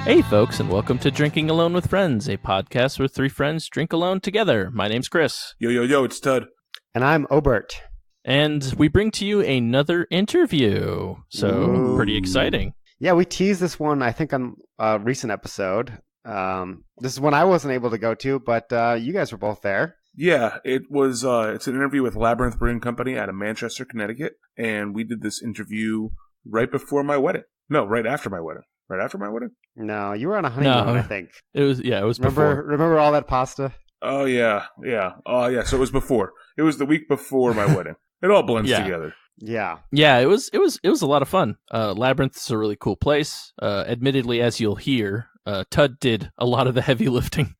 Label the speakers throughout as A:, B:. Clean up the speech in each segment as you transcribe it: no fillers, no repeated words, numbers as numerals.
A: Hey folks, and welcome to Drinking Alone with Friends, a podcast where three friends drink alone together. My name's Chris.
B: Yo, it's Tud.
C: And I'm Obert.
A: And we bring to you another interview. So, pretty exciting.
C: Yeah, we teased this one, I think, on a recent episode. This is one I wasn't able to go to, but you guys were both there.
B: Yeah, it was. It's an interview with Labyrinth Brewing Company out of Manchester, Connecticut, and we did this interview right before my wedding. No, right after my wedding. Right after my wedding?
C: No, you were on a honeymoon, I think.
A: It was before.
C: Remember all that pasta?
B: Oh yeah. Oh yeah. So it was before. It was the week before my wedding. It all blends together.
C: Yeah.
A: Yeah, it was a lot of fun. Labyrinth is a really cool place. Admittedly, as you'll hear, Tud did a lot of the heavy lifting.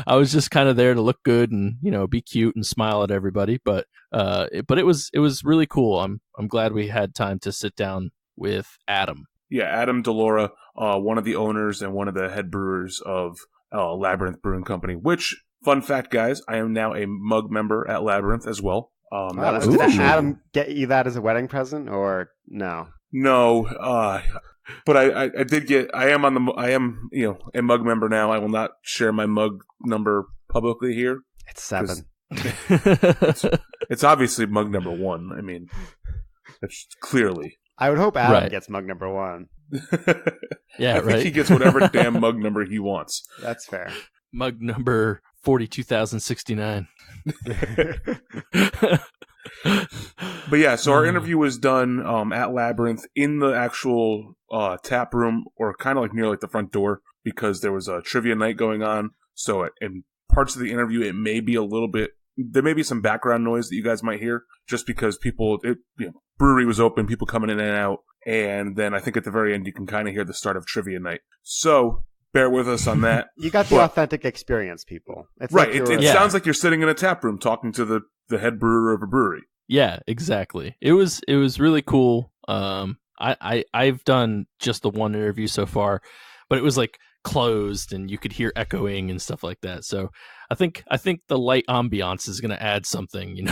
A: I was just kind of there to look good and, be cute and smile at everybody. But it was really cool. I'm glad we had time to sit down with Adam.
B: Yeah, Adam DeLaura, one of the owners and one of the head brewers of Labyrinth Brewing Company, which, fun fact, guys, I am now a mug member at Labyrinth as well.
C: Did Adam get you that as a wedding present, or no?
B: No, but I am a mug member now. I will not share my mug number publicly here.
C: It's 7.
B: It's obviously mug number 1. I mean, it's clearly.
C: I would hope Adam gets mug number 1.
A: Yeah,
B: I think he gets whatever damn mug number he wants.
C: That's fair.
A: Mug number 42,069.
B: But yeah, so our interview was done at Labyrinth in the actual tap room, or kind of like near like the front door, because there was a trivia night going on. So in parts of the interview, it may be a little bit. There may be some background noise that you guys might hear, just because brewery was open, people coming in and out, and then I think at the very end you can kind of hear the start of trivia night. So bear with us on that.
C: You got the authentic experience, people.
B: It's right. Like it sounds like you're sitting in a tap room talking to the head brewer of a brewery.
A: Yeah, exactly. It was really cool. I've done just the one interview so far, but it was like closed and you could hear echoing and stuff like that. So I think the light ambiance is going to add something,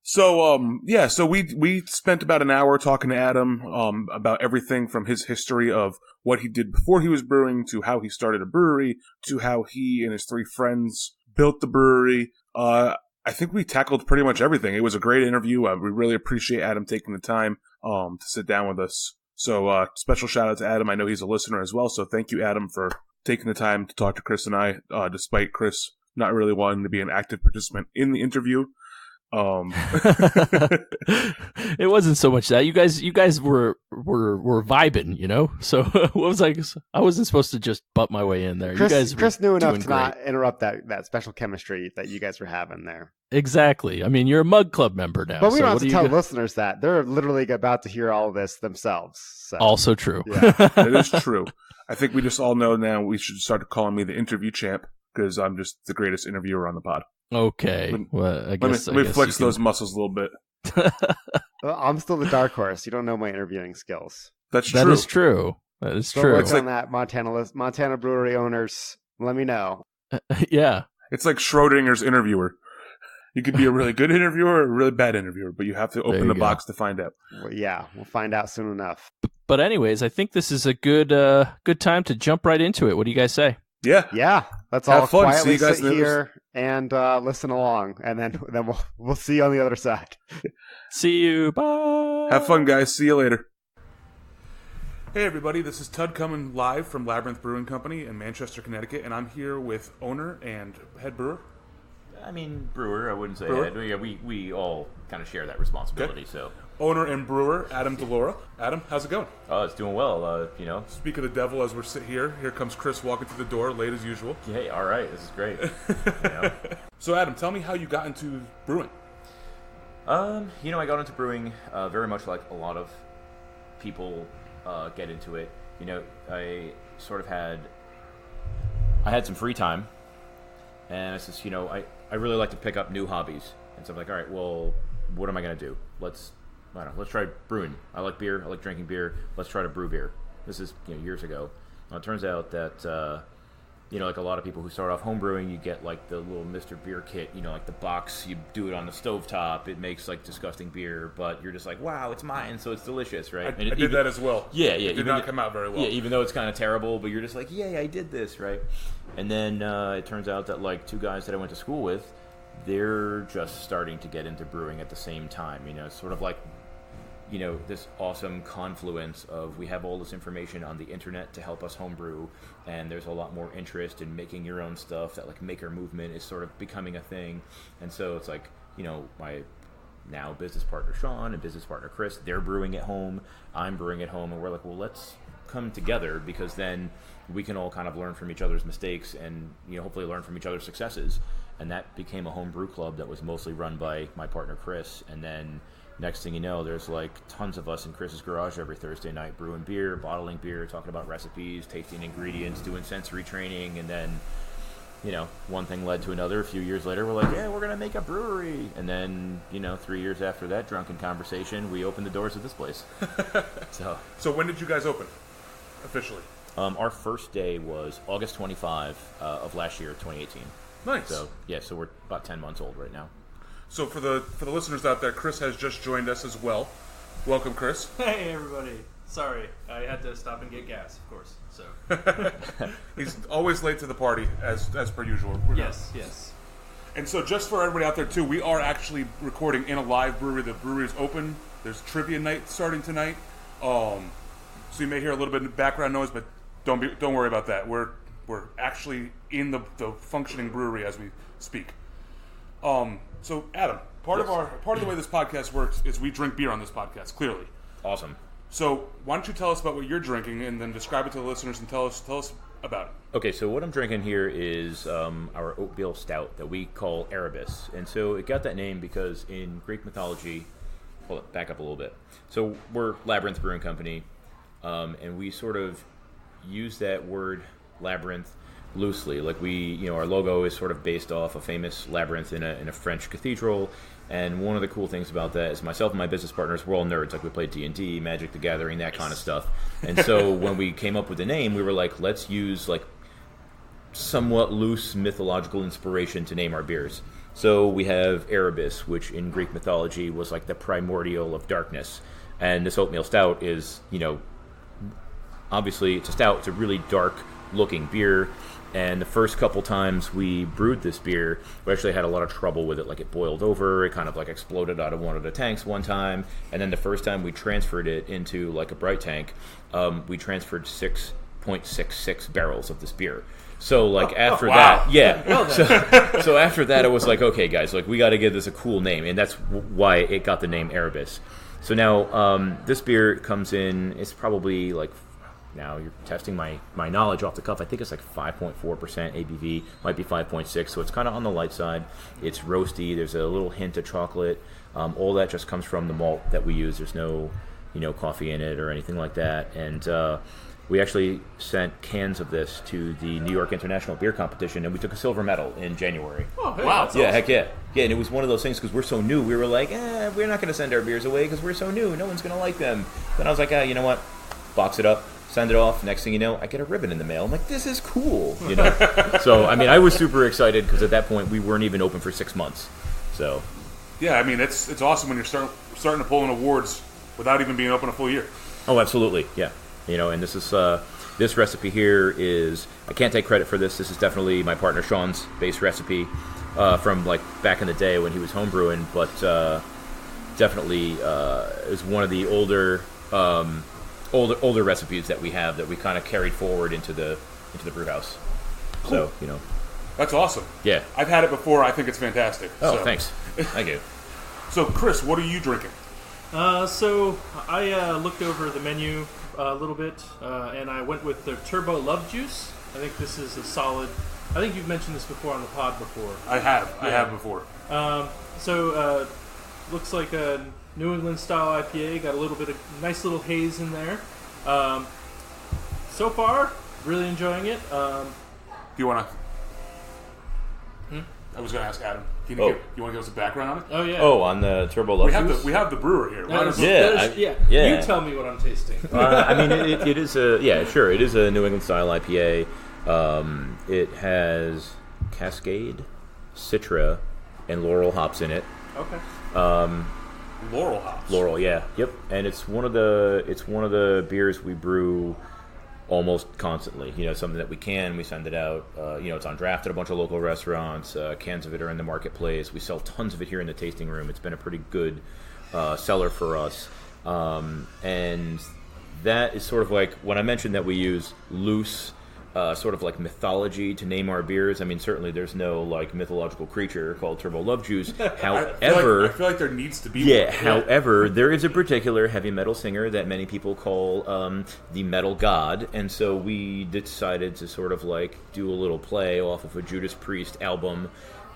B: So we spent about an hour talking to Adam about everything from his history of what he did before he was brewing, to how he started a brewery, to how he and his 3 friends built the brewery. I think we tackled pretty much everything. It was a great interview. We really appreciate Adam taking the time to sit down with us. So special shout out to Adam. I know he's a listener as well, so thank you, Adam, for taking the time to talk to Chris and I, despite Chris not really wanting to be an active participant in the interview.
A: It wasn't so much that you guys were vibing, so what was I wasn't supposed to just butt my way in there.
C: Chris knew enough to not interrupt that special chemistry that you guys were having there.
A: Exactly. I mean, you're a mug club member now,
C: but we don't have to tell listeners that. They're literally about to hear all of this themselves. So.
A: Also true.
B: Yeah, that is true. I think we just all know now we should start calling me the interview champ, because I'm just the greatest interviewer on the pod.
A: Okay. Well, I guess,
B: let me flex those muscles a little bit.
C: Well, I'm still the dark horse. You don't know my interviewing skills.
B: That
A: is true. That is true.
C: Works on that, Montana brewery owners. Let me know.
A: Yeah.
B: It's like Schrodinger's interviewer. You could be a really good interviewer or a really bad interviewer, but you have to open the box to find out.
C: Well, yeah, we'll find out soon enough.
A: But anyways, I think this is a good time to jump right into it. What do you guys say?
C: Yeah. Let's all quietly sit here and listen along, and then we'll see you on the other side.
A: See you. Bye.
B: Have fun, guys. See you later. Hey, everybody. This is Tud coming live from Labyrinth Brewing Company in Manchester, Connecticut, and I'm here with owner and head brewer.
D: I mean, brewer. I wouldn't say
B: brewer?
D: Head. Yeah, we all kind of share that responsibility.
B: Okay.
D: So.
B: Owner and brewer, Adam DeLaura. Adam, how's it going?
D: Oh, it's doing well.
B: Speak of the devil, as we're sitting here comes Chris walking through the door, late as usual.
D: Hey, all right, this is great.
B: So, Adam, tell me how you got into brewing.
D: I got into brewing very much like a lot of people get into it. I had some free time, and I says, I really like to pick up new hobbies, and so I'm like, all right, well, what am I going to do? Let's try brewing. I like beer. I like drinking beer. Let's try to brew beer. This is years ago. It turns out that like a lot of people who start off homebrewing, you get like the little Mr. Beer kit, like the box, you do it on the stovetop, it makes like disgusting beer, but you're just like, wow, it's mine, so it's delicious, right?
B: I did that as well.
D: Yeah.
B: It did not come out very well.
D: Yeah, even though it's kind of terrible, but you're just like, yay, I did this, right? And then it turns out that like two guys that I went to school with, they're just starting to get into brewing at the same time. It's sort of like, this awesome confluence of we have all this information on the internet to help us homebrew, and there's a lot more interest in making your own stuff. That like maker movement is sort of becoming a thing, and so it's like my now business partner Sean and business partner Chris, they're brewing at home, I'm brewing at home, and we're like, well, let's come together because then we can all kind of learn from each other's mistakes and hopefully learn from each other's successes. And that became a home brew club that was mostly run by my partner Chris, and then next thing you know, there's like tons of us in Chris's garage every Thursday night brewing beer, bottling beer, talking about recipes, tasting ingredients, doing sensory training, and then, one thing led to another. A few years later, we're like, yeah, we're going to make a brewery. And then, 3 years after that drunken conversation, we opened the doors of this place.
B: So when did you guys open officially?
D: Our first day was August 25 of last year, 2018.
B: Nice.
D: So we're about 10 months old right now.
B: So for the listeners out there, Chris has just joined us as well. Welcome, Chris.
A: Hey, everybody. Sorry, I had to stop and get gas, of course. So
B: He's always late to the party, as per usual.
A: Yes.
B: And so just for everybody out there, too, we are actually recording in a live brewery. The brewery is open. There's trivia night starting tonight. So you may hear a little bit of background noise, but don't worry about that. We're actually in the functioning brewery as we speak. So Adam, part of the way this podcast works is we drink beer on this podcast. Clearly,
D: awesome.
B: So why don't you tell us about what you're drinking and then describe it to the listeners and tell us about it.
D: Okay, so what I'm drinking here is our oatmeal stout that we call Erebus, and so it got that name because in Greek mythology. Hold it, back up a little bit. So we're Labyrinth Brewing Company, and we sort of use that word labyrinth loosely. Like our logo is sort of based off a famous labyrinth in a French cathedral. And one of the cool things about that is myself and my business partners, we're all nerds. Like we play D&D, Magic the Gathering, that kind of stuff. And so when we came up with the name, we were like, let's use like somewhat loose mythological inspiration to name our beers. So we have Erebus, which in Greek mythology was like the primordial of darkness. And this oatmeal stout is, obviously it's a stout. It's a really dark looking beer. And the first couple times we brewed this beer, we actually had a lot of trouble with it. Like it boiled over, it kind of like exploded out of one of the tanks one time. And then the first time we transferred it into like a bright tank, we transferred 6.66 barrels of this beer. So like after that, so after that it was like, okay guys, like we got to give this a cool name, and that's why it got the name Erebus. So now this beer comes in, it's probably like, now you're testing my knowledge off the cuff, I think it's like 5.4% ABV, might be 5.6, so it's kind of on the light side. It's roasty, there's a little hint of chocolate. All that just comes from the malt that we use. There's no coffee in it or anything like that. And we actually sent cans of this to the New York International Beer Competition, and we took a silver medal in January.
A: Oh, hey,
B: wow.
A: that's
D: Yeah,
A: awesome.
D: heck yeah. Yeah, and it was one of those things because we're so new. We were like, we're not going to send our beers away because we're so new. No one's going to like them. Then I was like, you know what? Box it up, send it off. Next thing you know, I get a ribbon in the mail. I'm like, this is cool. So, I mean, I was super excited because at that point we weren't even open for 6 months. So,
B: Yeah, I mean, it's awesome when you're starting to pull in awards without even being open a full year.
D: oh, absolutely, yeah. And this is this recipe here is, I can't take credit for this. This is definitely my partner Sean's base recipe from like back in the day when he was homebrewing, but definitely is one of the older recipes that we have that we kind of carried forward into the brew house.
B: Cool.
D: So
B: That's awesome.
D: yeah.
B: I've had it before. I think it's fantastic.
D: Oh,
B: So-
D: thanks. Thank you.
B: So, Chris, what are you drinking?
A: So I looked over the menu a little bit, and I went with the Turbo Love Juice. I think this is a solid. I think you've mentioned this before on the pod before.
B: I have
A: Yeah.
B: before.
A: So looks like a New England style IPA. Got a little bit of nice little haze in there. So far, really enjoying it.
B: Do you want to? I was going to ask Adam. You want to give us a background on it?
A: Oh yeah.
D: Oh, on the Turbo Love Juice?
B: We have the brewer here. Why does-
D: Yeah,
A: You tell me what I'm tasting.
D: I mean, it is a, yeah, sure, it is a New England style IPA. It has Cascade, Citra, and Laurel hops in it.
B: Okay. Laurel hops.
D: Laurel, yeah, yep. And it's one of the beers we brew almost constantly. Something that we send it out. It's on draft at a bunch of local restaurants. Cans of it are in the marketplace. We sell tons of it here in the tasting room. It's been a pretty good seller for us. And that is sort of like when I mentioned that we use loose sort of like mythology to name our beers. I mean, certainly there's no like mythological creature called Turbo Love Juice. However,
B: I feel like there needs to be
D: one.
B: One.
D: However, there is a particular heavy metal singer that many people call the metal god, and so we decided to sort of like do a little play off of a Judas Priest album,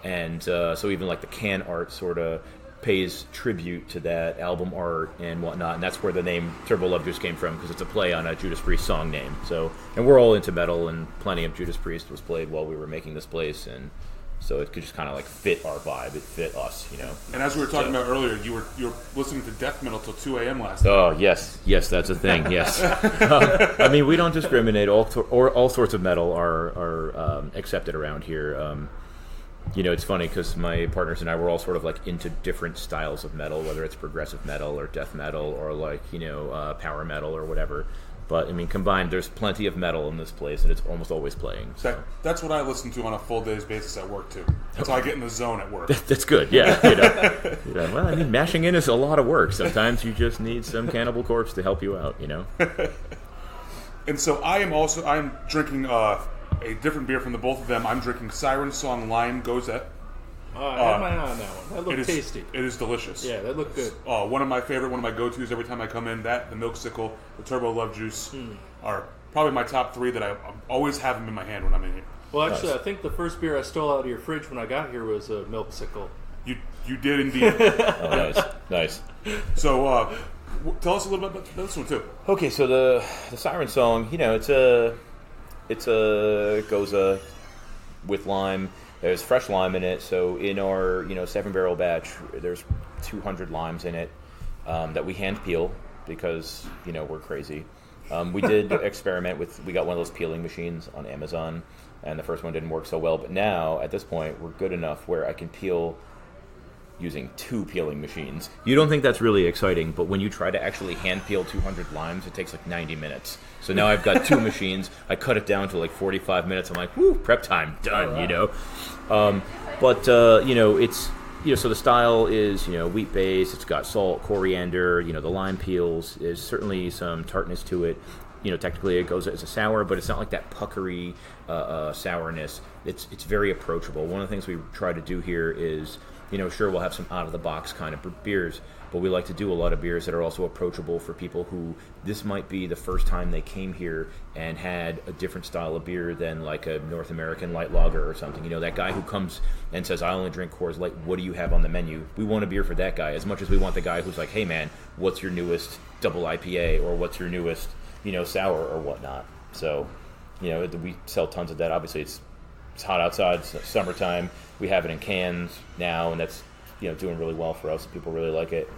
D: and so even like the can art sort of pays tribute to that album art and whatnot, and that's where the name Turbo Love Juice came from, because it's a play on a Judas Priest song name. So, and we're all into metal, and plenty of Judas Priest was played while we were making this place, and so it could just kind of like fit our vibe. It fit us,
B: And as we were talking about earlier, you were listening to death metal till 2 a.m. last night.
D: Oh yes, that's a thing. Yes, I mean we don't discriminate. All sorts of metal are accepted around here. It's funny because my partners and I were all sort of like into different styles of metal, whether it's progressive metal or death metal or like, power metal or whatever. But, I mean, combined, there's plenty of metal in this place, and it's almost always playing. So.
B: That's what I listen to on a full day's basis at work, too. That's how I get in the zone at work.
D: That's good, yeah. Well, I mean, mashing in is a lot of work. Sometimes you just need some Cannibal Corpse to help you out,
B: And so I'm drinking a different beer from the both of them. I'm drinking Siren Song Lime Gozette.
A: I had my eye on that one. That looked tasty.
B: It is delicious.
A: Yeah, that looked good.
B: One of my go-tos every time I come in, the Milk Sickle, the Turbo Love Juice are probably my top three that I always have them in my hand when I'm in here.
A: Well, actually, I think the first beer I stole out of your fridge when I got here was a Milk Sickle.
B: You did indeed.
D: Nice.
B: So, tell us a little bit about this one too.
D: Okay, so the Siren Song, it's a Goza with lime. There's fresh lime in it, so in our 7-barrel batch, there's 200 limes in it that we hand peel because we're crazy. We did experiment with. We got one of those peeling machines on Amazon, and the first one didn't work so well. But now at this point, we're good enough where I can peel using 2 peeling machines. You don't think that's really exciting, but when you try to actually hand peel 200 limes, it takes like 90 minutes. So now I've got 2 machines. I cut it down to like 45 minutes. I'm like, whoo, prep time, done, it's, so the style is, wheat based. It's got salt, coriander, the lime peels. There's certainly some tartness to it. Technically it goes as a sour, but it's not like that puckery sourness. It's very approachable. One of the things we try to do here is, sure, we'll have some out-of-the-box kind of beers, but we like to do a lot of beers that are also approachable for people who this might be the first time they came here and had a different style of beer than like a North American light lager or something. That guy who comes and says, I only drink Coors Light, what do you have on the menu? We want a beer for that guy as much as we want the guy who's like, hey man, what's your newest double IPA or what's your newest, sour or whatnot. So, we sell tons of that. Obviously, it's hot outside, it's summertime. We have it in cans now, and that's doing really well for us. People really like it.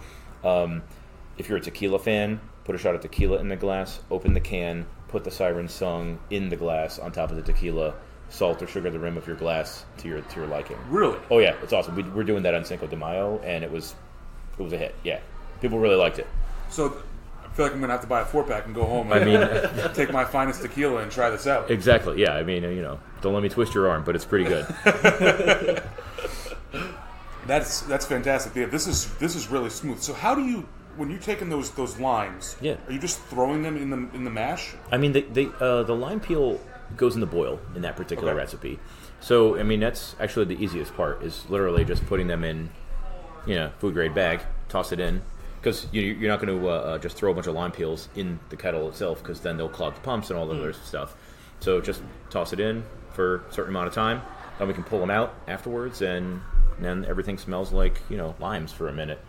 D: If you're a tequila fan, put a shot of tequila in the glass, open the can, put the Siren Song in the glass on top of the tequila, salt or sugar the rim of your glass to your liking.
B: Really?
D: Oh yeah, it's awesome. We're doing that on Cinco de Mayo, and it was a hit. Yeah, people really liked it.
B: So I feel like I'm gonna have to buy a 4-pack and go home. And take my finest tequila and try this out.
D: Exactly. Yeah. I mean, don't let me twist your arm, but it's pretty good.
B: That's fantastic. Yeah, this is really smooth. So how do you, when you're taking those limes,
D: yeah,
B: are you just throwing them in the mash?
D: I mean, the lime peel goes in the boil in that particular recipe. So I mean, that's actually the easiest part. Is literally just putting them in, food grade bag, toss it in. Because you're not going to just throw a bunch of lime peels in the kettle itself, because then they'll clog the pumps and all the other stuff. So just toss it in for a certain amount of time. Then we can pull them out afterwards, and then everything smells like limes for a minute.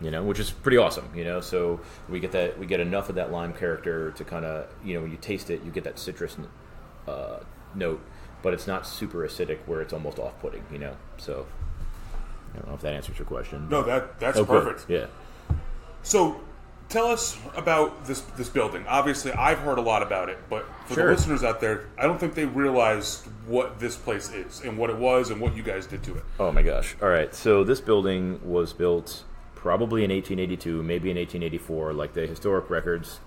D: Which is pretty awesome. So we get enough of that lime character to kind of when you taste it, you get that citrus note, but it's not super acidic where it's almost off-putting. So I don't know if that answers your question.
B: No, that's perfect.
D: Good. Yeah.
B: So, tell us about this building. Obviously, I've heard a lot about it, but for the listeners out there, I don't think they realized what this place is and what it was and what you guys did to it.
D: Oh my gosh! All right, so this building was built probably in 1882, maybe in 1884. Like the historic records,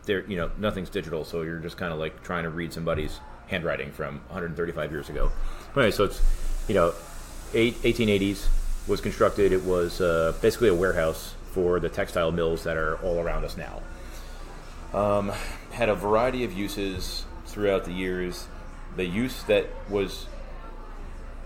D: there, nothing's digital, so you're just kind of like trying to read somebody's handwriting from 135 years ago. Anyway, so it's 1880s was constructed. It was basically a warehouse for the textile mills that are all around us now. Had a variety of uses throughout the years. The use that was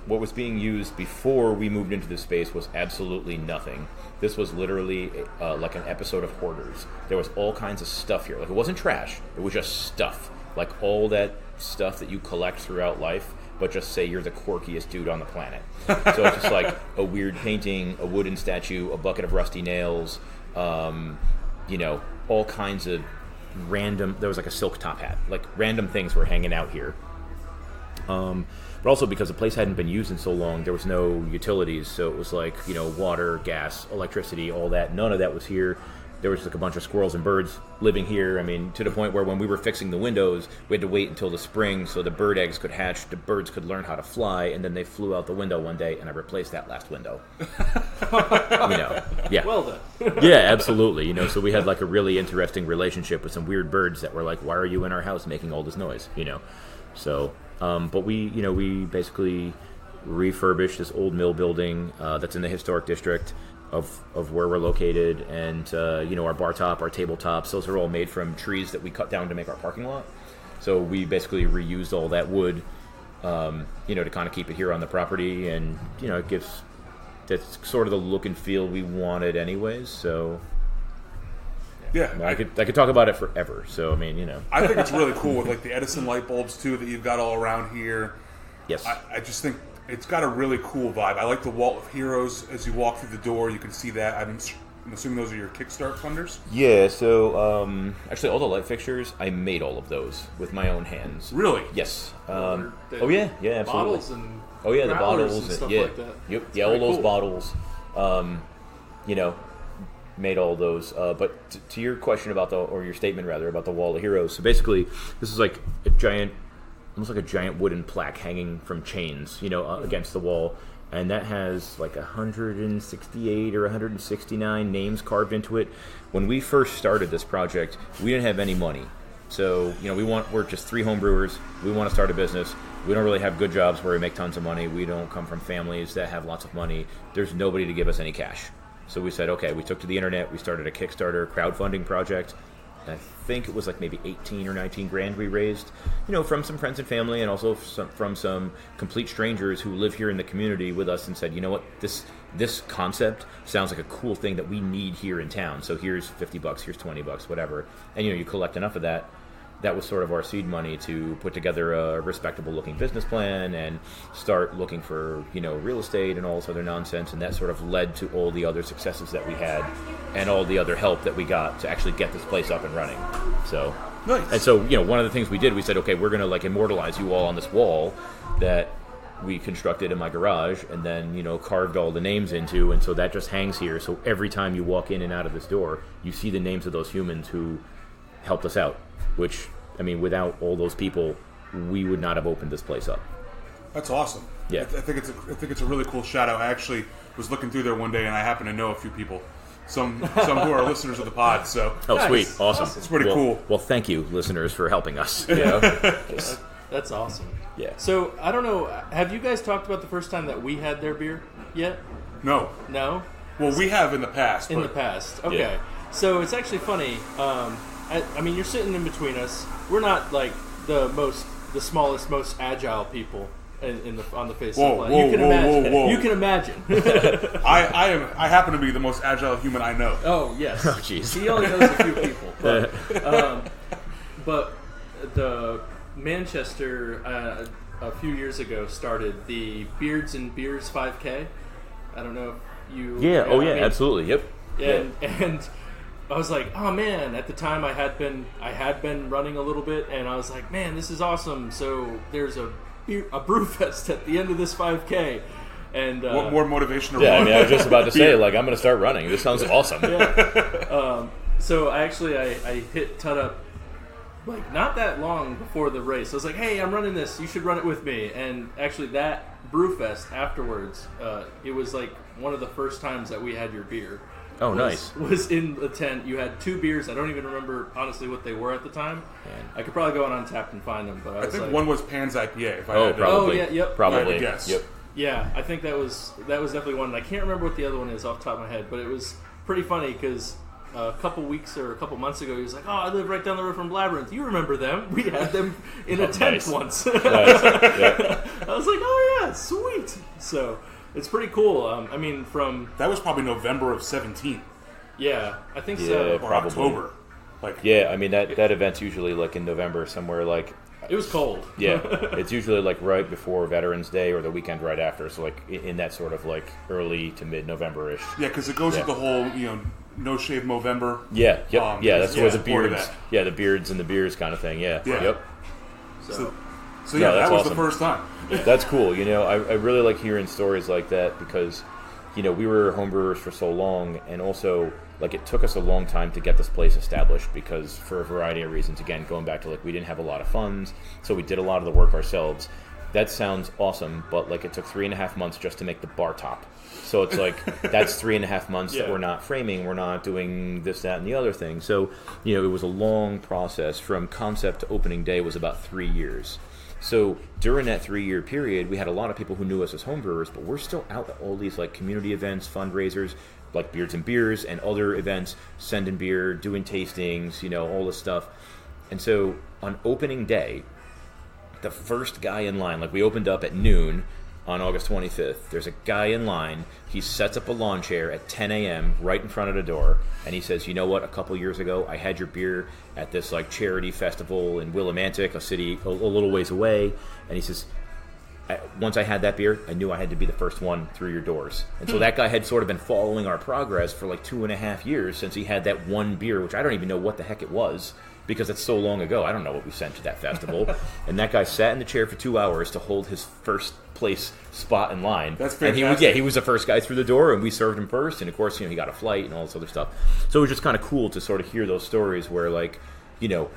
D: what was being used before we moved into this space was absolutely nothing. This was literally like an episode of Hoarders. There was all kinds of stuff here. Like, it wasn't trash. It was just stuff. Like all that stuff that you collect throughout life, but just say you're the quirkiest dude on the planet. So it's just like a weird painting, a wooden statue, a bucket of rusty nails, all kinds of random. There was like a silk top hat. Like random things were hanging out here. But also because the place hadn't been used in so long, there was no utilities. So it was like, water, gas, electricity, all that. None of that was here. There was like a bunch of squirrels and birds living here. I mean, to the point where when we were fixing the windows, we had to wait until the spring so the bird eggs could hatch, the birds could learn how to fly, and then they flew out the window one day, and I replaced that last window. Yeah.
A: Well done.
D: Yeah, absolutely. So we had like a really interesting relationship with some weird birds that were like, why are you in our house making all this noise? So, but we basically refurbished this old mill building that's in the historic district of where we're located, and our bar top, our tabletops, those are all made from trees that we cut down to make our parking lot. So we basically reused all that wood, to kind of keep it here on the property, and it gives that's sort of the look and feel we wanted, anyways. So
B: yeah,
D: I could talk about it forever. So I mean,
B: I think it's really cool with like the Edison light bulbs too that you've got all around here.
D: Yes,
B: I just think it's got a really cool vibe. I like the Wall of Heroes. As you walk through the door, you can see that. I'm assuming those are your Kickstart funders?
D: Yeah, so actually all the light fixtures, I made all of those with my own hands.
B: Really?
D: Yes.
A: Yeah,
D: absolutely.
A: Bottles and
D: the bottles
A: and stuff
D: yeah.
A: like that.
D: Yep. Yeah, all those bottles. Made all those. But to your question about or your statement rather, about the Wall of Heroes. So basically, this is like almost like a giant wooden plaque hanging from chains, against the wall. And that has like 168 or 169 names carved into it. When we first started this project, we didn't have any money. So, we're just 3 home brewers. We want to start a business. We don't really have good jobs where we make tons of money. We don't come from families that have lots of money. There's nobody to give us any cash. So we said, okay, we took to the internet. We started a Kickstarter crowdfunding project. I think it was like maybe 18 or 19 grand we raised, from some friends and family, and also from some complete strangers who live here in the community with us, and said, you know what, this concept sounds like a cool thing that we need here in town. So here's $50, here's $20, whatever. And you collect enough of that. That was sort of our seed money to put together a respectable looking business plan and start looking for, real estate and all this other nonsense. And that sort of led to all the other successes that we had and all the other help that we got to actually get this place up and running. So,
B: nice.
D: And so, one of the things we did, we said, okay, we're going to like immortalize you all on this wall that we constructed in my garage and then, carved all the names into. And so that just hangs here. So every time you walk in and out of this door, you see the names of those humans who helped us out. Which, I mean, without all those people, we would not have opened this place up.
B: That's awesome.
D: Yeah,
B: I think it's a really cool shout out. I actually was looking through there one day, and I happen to know a few people, some who are listeners of the pod. So
D: sweet, awesome.
B: It's pretty cool.
D: Well, thank you, listeners, for helping us.
A: That's awesome.
D: Yeah.
A: So I don't know. Have you guys talked about the first time that we had their beer yet?
B: No.
A: No.
B: Well, we have in the past.
A: In the past. Okay.
D: Yeah.
A: So it's actually funny. I mean, you're sitting in between us. We're not like the smallest, most agile people on the face of the planet. You can imagine.
B: I happen to be the most agile human I know.
A: Oh yes.
D: Oh jeez.
A: He only knows a few people, but the Manchester a few years ago started the Beards and Beers 5K. I don't know if you.
D: Yeah. Oh yeah. Absolutely. Yep.
A: And I was like, oh man! At the time, I had been running a little bit, and I was like, man, this is awesome. So there's a brew fest at the end of this 5K, and
B: what more motivation to
D: run?
B: run?
D: I mean, I was just about to say, like, I'm going to start running. This sounds awesome.
A: Yeah. So I hit Tut up like not that long before the race. I was like, hey, I'm running this. You should run it with me. And actually that Brewfest afterwards, it was like one of the first times that we had your beer.
D: Oh, nice.
A: Was in the tent. You had 2 beers. I don't even remember, honestly, what they were at the time. Man. I could probably go on Untappd and find them. But I think
B: one was Pan's IPA, if I had to.
D: Probably.
A: Oh, yeah, yep.
D: Probably.
B: Yes.
D: Yep.
A: Yeah, I think that was definitely one. And I can't remember what the other one is off the top of my head, but it was pretty funny because a couple months ago, he was like, oh, I live right down the road from Labyrinth. You remember them. We had them in a tent once.
D: Nice. Yeah.
A: I was like, oh, yeah, sweet. So it's pretty cool. I mean, from...
B: That was probably November of 17.
A: Yeah, I think
D: Yeah,
A: so.
B: Or
D: probably.
B: October.
D: Yeah, I mean, that event's usually like in November somewhere like...
A: It was cold.
D: Yeah, it's usually like right before Veterans Day or the weekend right after. So like in that sort of like early to mid-November-ish.
B: Yeah, because it goes with the whole, no shave Movember.
D: Yeah, yep. That's where the
B: part of
D: beards,
B: that.
D: the beards and the beers kind of thing. Yeah. Yep.
B: So
D: No,
B: that was
D: awesome.
B: the first time.
D: That's cool. I really like hearing stories like that because, we were homebrewers for so long, and also like it took us a long time to get this place established because for a variety of reasons. Again, going back to like we didn't have a lot of funds, so we did a lot of the work ourselves. That sounds awesome, but like it took 3.5 months just to make the bar top. So it's like that's 3.5 months that we're not framing, we're not doing this, that, and the other thing. So it was a long process. From concept to opening day was about 3 years. So during that 3-year period, we had a lot of people who knew us as homebrewers, but we're still out at all these like community events, fundraisers, like Beards and Beers and other events, sending beer, doing tastings, all this stuff. And so on opening day, the first guy in line, like we opened up at noon on August 25th, there's a guy in line, he sets up a lawn chair at 10 a.m. right in front of the door, and he says, you know what, a couple years ago, I had your beer at this like charity festival in Willimantic, a city a little ways away, and he says, once I had that beer, I knew I had to be the first one through your doors. And so that guy had sort of been following our progress for like 2.5 years since he had that one beer, which I don't even know what the heck it was, because it's so long ago. I don't know what we sent to that festival. And that guy sat in the chair for 2 hours to hold his first place spot in line.
B: That's fantastic.
D: And he was the first guy through the door, and we served him first. And of course, he got a flight and all this other stuff. So it was just kind of cool to sort of hear those stories where, like,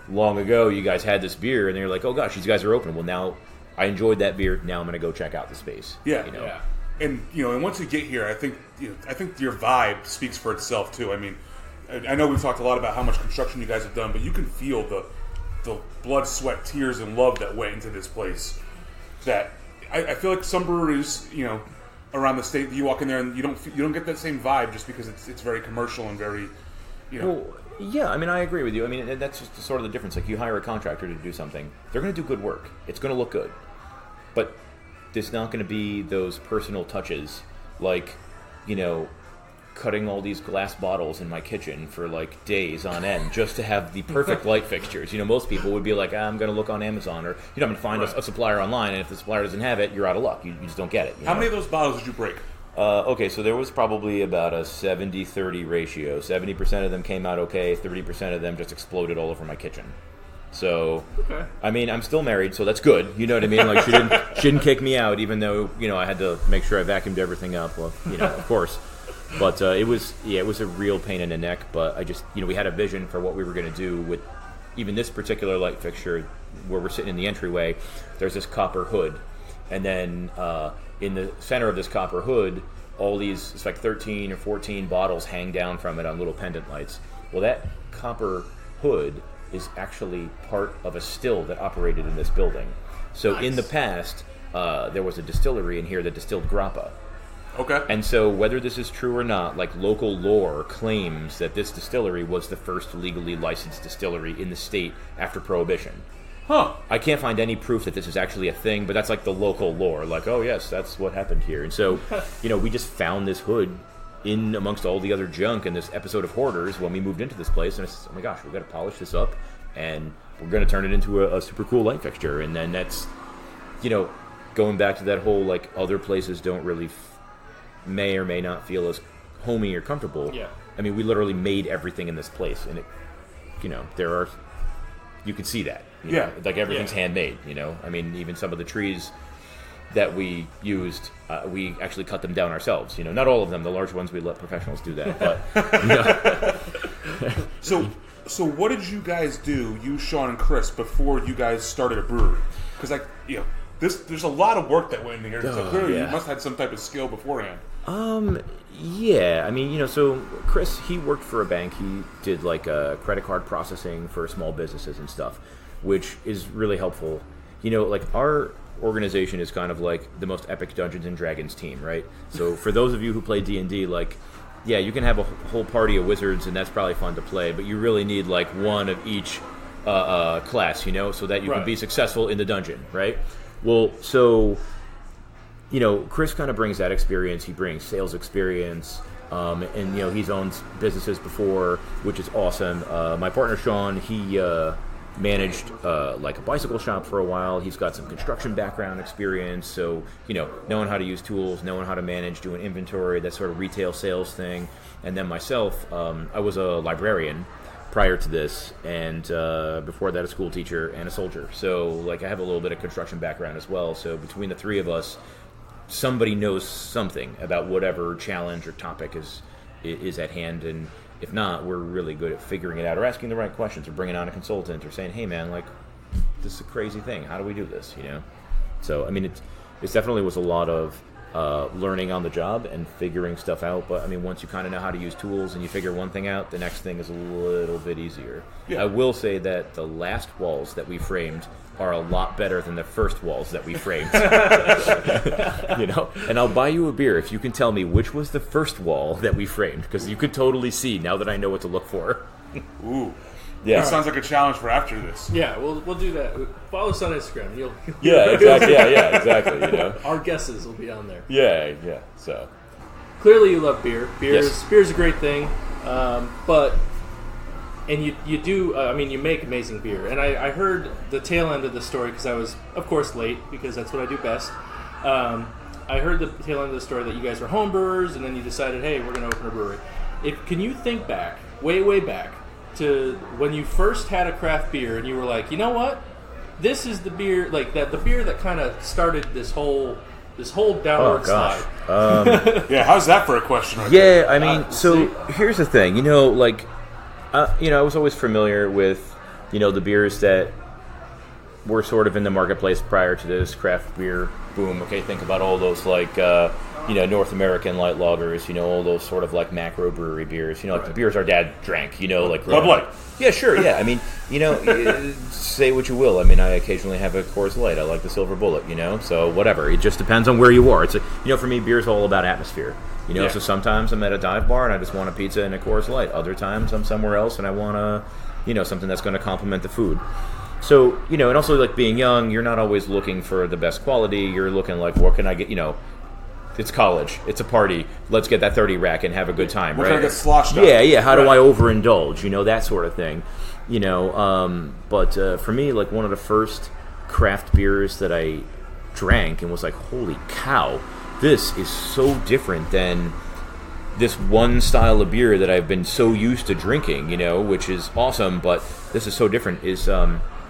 D: long ago you guys had this beer, and they're like, oh gosh, these guys are open. Well, now I enjoyed that beer. Now I'm going to go check out the space.
B: Yeah. And and once you get here, I think your vibe speaks for itself too. I mean, I know we've talked a lot about how much construction you guys have done, but you can feel the blood, sweat, tears, and love that went into this place. That I feel like some breweries, around the state, you walk in there and you don't get that same vibe just because it's very commercial and very,
D: Well, yeah, I mean, I agree with you. I mean, and that's just sort of the difference. Like, you hire a contractor to do something, they're going to do good work. It's going to look good, but there's not going to be those personal touches, like, cutting all these glass bottles in my kitchen for like days on end just to have the perfect light fixtures. Most people would be like, I'm going to look on Amazon, or I'm going to find a supplier online, and if the supplier doesn't have it, you're out of luck. You just don't get it.
B: How many of those bottles did you break?
D: Okay, so there was probably about a 70-30 ratio. 70% of them came out okay, 30% of them just exploded all over my kitchen. So,
A: okay.
D: I mean, I'm still married, so that's good. You know what I mean? Like, she didn't kick me out, even though, I had to make sure I vacuumed everything up. Well, of course. But it was a real pain in the neck. But I just, we had a vision for what we were going to do with even this particular light fixture where we're sitting in the entryway. There's this copper hood. And then in the center of this copper hood, all these, it's like 13 or 14 bottles hang down from it on little pendant lights. Well, that copper hood is actually part of a still that operated in this building. So in the past, there was a distillery in here that distilled grappa.
B: Okay.
D: And so whether this is true or not, like, local lore claims that this distillery was the first legally licensed distillery in the state after Prohibition.
B: Huh.
D: I can't find any proof that this is actually a thing, but that's like the local lore. Like, oh yes, that's what happened here. And so, we just found this hood in amongst all the other junk in this episode of Hoarders when we moved into this place. And I said, oh my gosh, we've got to polish this up, and we're going to turn it into a super cool light fixture. And then that's, going back to that whole, like, other places don't really may or may not feel as homey or comfortable.
A: Yeah.
D: I mean, we literally made everything in this place, and it, you can see that. Like, everything's handmade. I mean, even some of the trees that we used, we actually cut them down ourselves. Not all of them. The large ones we let professionals do that. But
B: So what did you guys do, you, Sean, and Chris, before you guys started a brewery? Because there's a lot of work that went in here. So clearly you must have had some type of skill beforehand.
D: Yeah. I mean, so Chris, he worked for a bank. He did like credit card processing for small businesses and stuff, which is really helpful. Like our organization is kind of like the most epic Dungeons and Dragons team, right? So for those of you who play D&D, like, yeah, you can have a whole party of wizards, and that's probably fun to play, but you really need like one of each class, so that you can be successful in the dungeon, right? Well, so, Chris kind of brings that experience. He brings sales experience, and, he's owned businesses before, which is awesome. My partner, Sean, he managed like a bicycle shop for a while. He's got some construction background experience, so knowing how to use tools, knowing how to manage, doing inventory, that sort of retail sales thing. And then myself, I was a librarian prior to this, and before that a school teacher and a soldier, so like I have a little bit of construction background as well. So between the three of us, somebody knows something about whatever challenge or topic is at hand, and if not, we're really good at figuring it out, or asking the right questions, or bringing on a consultant, or saying, hey man, like, this is a crazy thing, how do we do this, So, I mean, it definitely was a lot of learning on the job and figuring stuff out, but I mean, once you kind of know how to use tools and you figure one thing out, the next thing is a little bit easier. Yeah. I will say that the last walls that we framed are a lot better than the first walls that we framed. And I'll buy you a beer if you can tell me which was the first wall that we framed, because you could totally see now that I know what to look for.
B: Ooh. Yeah. That sounds like a challenge for after this.
A: Yeah, we'll do that. Follow us on Instagram. You'll
D: exactly. Yeah, exactly.
A: Our guesses will be on there.
D: Yeah. So
A: clearly, you love beer. Beer's a great thing, but you do. I mean, you make amazing beer. And I heard the tail end of the story because I was, of course, late because that's what I do best. I heard the tail end of the story that you guys were home brewers, and then you decided, hey, we're going to open a brewery. Can you think back, way back, to when you first had a craft beer and you were like, you know what, this is the beer, like that, the beer that kind of started this whole downward slide.
B: Yeah, how's that for a question?
D: I mean, so here's the thing, I was always familiar with, the beers that were sort of in the marketplace prior to this craft beer boom. Okay, think about all those like North American light lagers, all those sort of like macro brewery beers, like the beers our dad drank, like
B: Bud Light.
D: Yeah, sure, yeah. I mean, say what you will. I mean, I occasionally have a Coors Light. I like the Silver Bullet, so whatever. It just depends on where you are. It's for me, beer's all about atmosphere. So sometimes I'm at a dive bar and I just want a pizza and a Coors Light. Other times I'm somewhere else and I want something that's going to complement the food. So, and also like being young, you're not always looking for the best quality. You're looking like, what can I get, it's college, it's a party, let's get that 30 rack and have a good time,
B: right?
D: Can
B: I get sloshed up?
D: Yeah, how do I overindulge, that sort of thing. But for me, like one of the first craft beers that I drank and was like, holy cow, this is so different than this one style of beer that I've been so used to drinking, which is awesome, but this is so different, is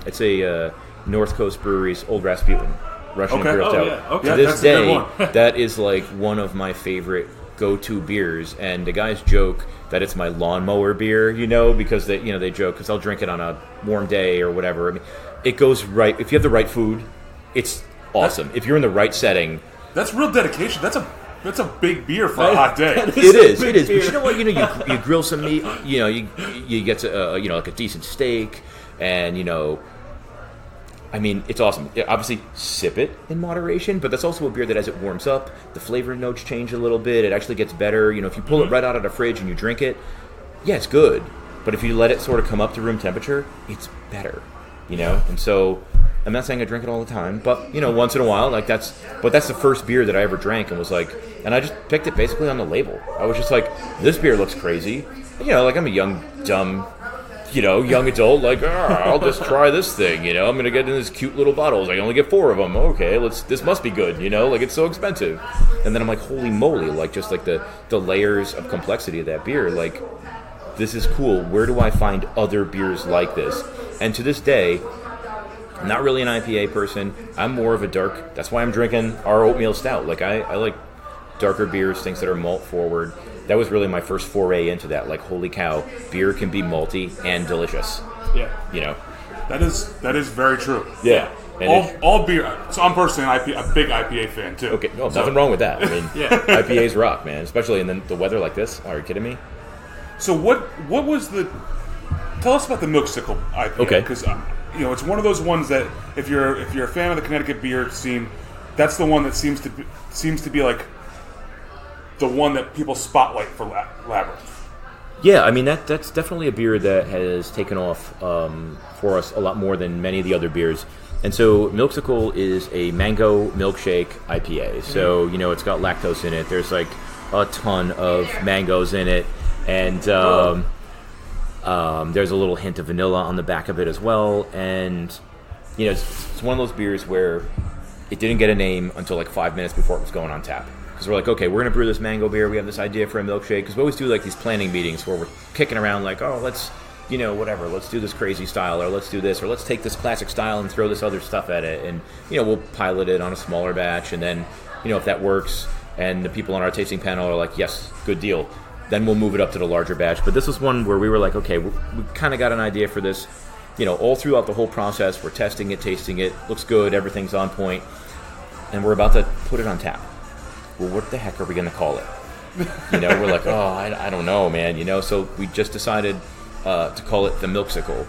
D: it's a North Coast Brewery's Old Rasputin, Russian Imperial Stout.
A: Yeah. Okay.
D: To this day, that is like one of my favorite go-to beers, and the guys joke that it's my lawnmower beer, because they joke, because I'll drink it on a warm day or whatever. I mean, it goes right, if you have the right food, it's awesome. If you're in the right setting.
B: That's real dedication. That's a big beer for a hot day.
D: It is. But you know what? You grill some meat. You get to like a decent steak, and I mean, it's awesome. Obviously, sip it in moderation, but that's also a beer that as it warms up, the flavor notes change a little bit. It actually gets better. If you pull it right out of the fridge and you drink it, yeah, it's good. But if you let it sort of come up to room temperature, it's better. And so I'm not saying I drink it all the time, but once in a while, like that's the first beer that I ever drank and was like, and I just picked it basically on the label. I was just like, this beer looks crazy. Like I'm a young, dumb, young adult, like, I'll just try this thing, I'm going to get in these cute little bottles. I only get 4 of them. Okay, this must be good, like it's so expensive. And then I'm like, holy moly, like just like the layers of complexity of that beer, like this is cool. Where do I find other beers like this? And to this day, I'm not really an IPA person. I'm more of a dark. That's why I'm drinking our oatmeal stout. Like I like darker beers, things that are malt forward. That was really my first foray into that. Like, holy cow, beer can be malty and delicious.
B: Yeah.
D: You know?
B: That is very true.
D: Yeah.
B: All beer. So I'm personally a big IPA fan too.
D: Okay, no, nothing wrong with that. I mean, IPAs rock, man. Especially in the weather like this. Are you kidding me?
B: So what was the? Tell us about the Milksicle IPA.
D: Okay.
B: Because it's one of those ones that if you're a fan of the Connecticut beer scene, that's the one that seems to be like the one that people spotlight for Labyrinth.
D: Yeah, I mean that's definitely a beer that has taken off for us a lot more than many of the other beers. And so Milksicle is a mango milkshake IPA. So, it's got lactose in it. There's like a ton of mangoes in it. And there's a little hint of vanilla on the back of it as well. And, it's one of those beers where it didn't get a name until like 5 minutes before it was going on tap. Because we're like, okay, we're going to brew this mango beer. We have this idea for a milkshake. Because we always do like these planning meetings where we're kicking around like, oh, let's do this crazy style, or let's do this, or let's take this classic style and throw this other stuff at it. And, we'll pilot it on a smaller batch. And then, if that works and the people on our tasting panel are like, yes, good deal, then we'll move it up to the larger batch. But this was one where we were like, okay, we kind of got an idea for this. All throughout the whole process, we're testing it, tasting it, looks good, everything's on point, and we're about to put it on tap. Well, what the heck are we going to call it? We're like, oh, I don't know, man. So we just decided to call it the Milksicle,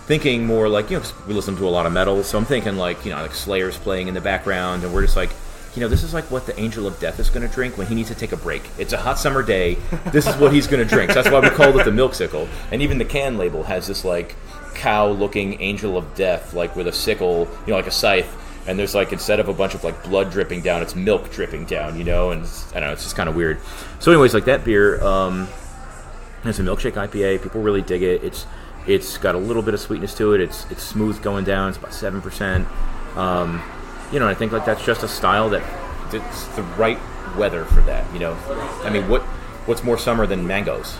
D: thinking more like, we listen to a lot of metal, so I'm thinking like, like Slayer's playing in the background, and we're just like, this is like what the Angel of Death is going to drink when he needs to take a break. It's a hot summer day. This is what he's going to drink. So that's why we called it the Milksicle. And even the can label has this like cow-looking Angel of Death, like with a sickle, like a scythe. And there's like, instead of a bunch of like blood dripping down, it's milk dripping down, and I don't know, it's just kind of weird. So anyways, like that beer, it's a milkshake IPA. People really dig it. It's got a little bit of sweetness to it. It's smooth going down. It's about 7%. And I think like that's just a style that it's the right weather for that. I mean, what's more summer than mangoes?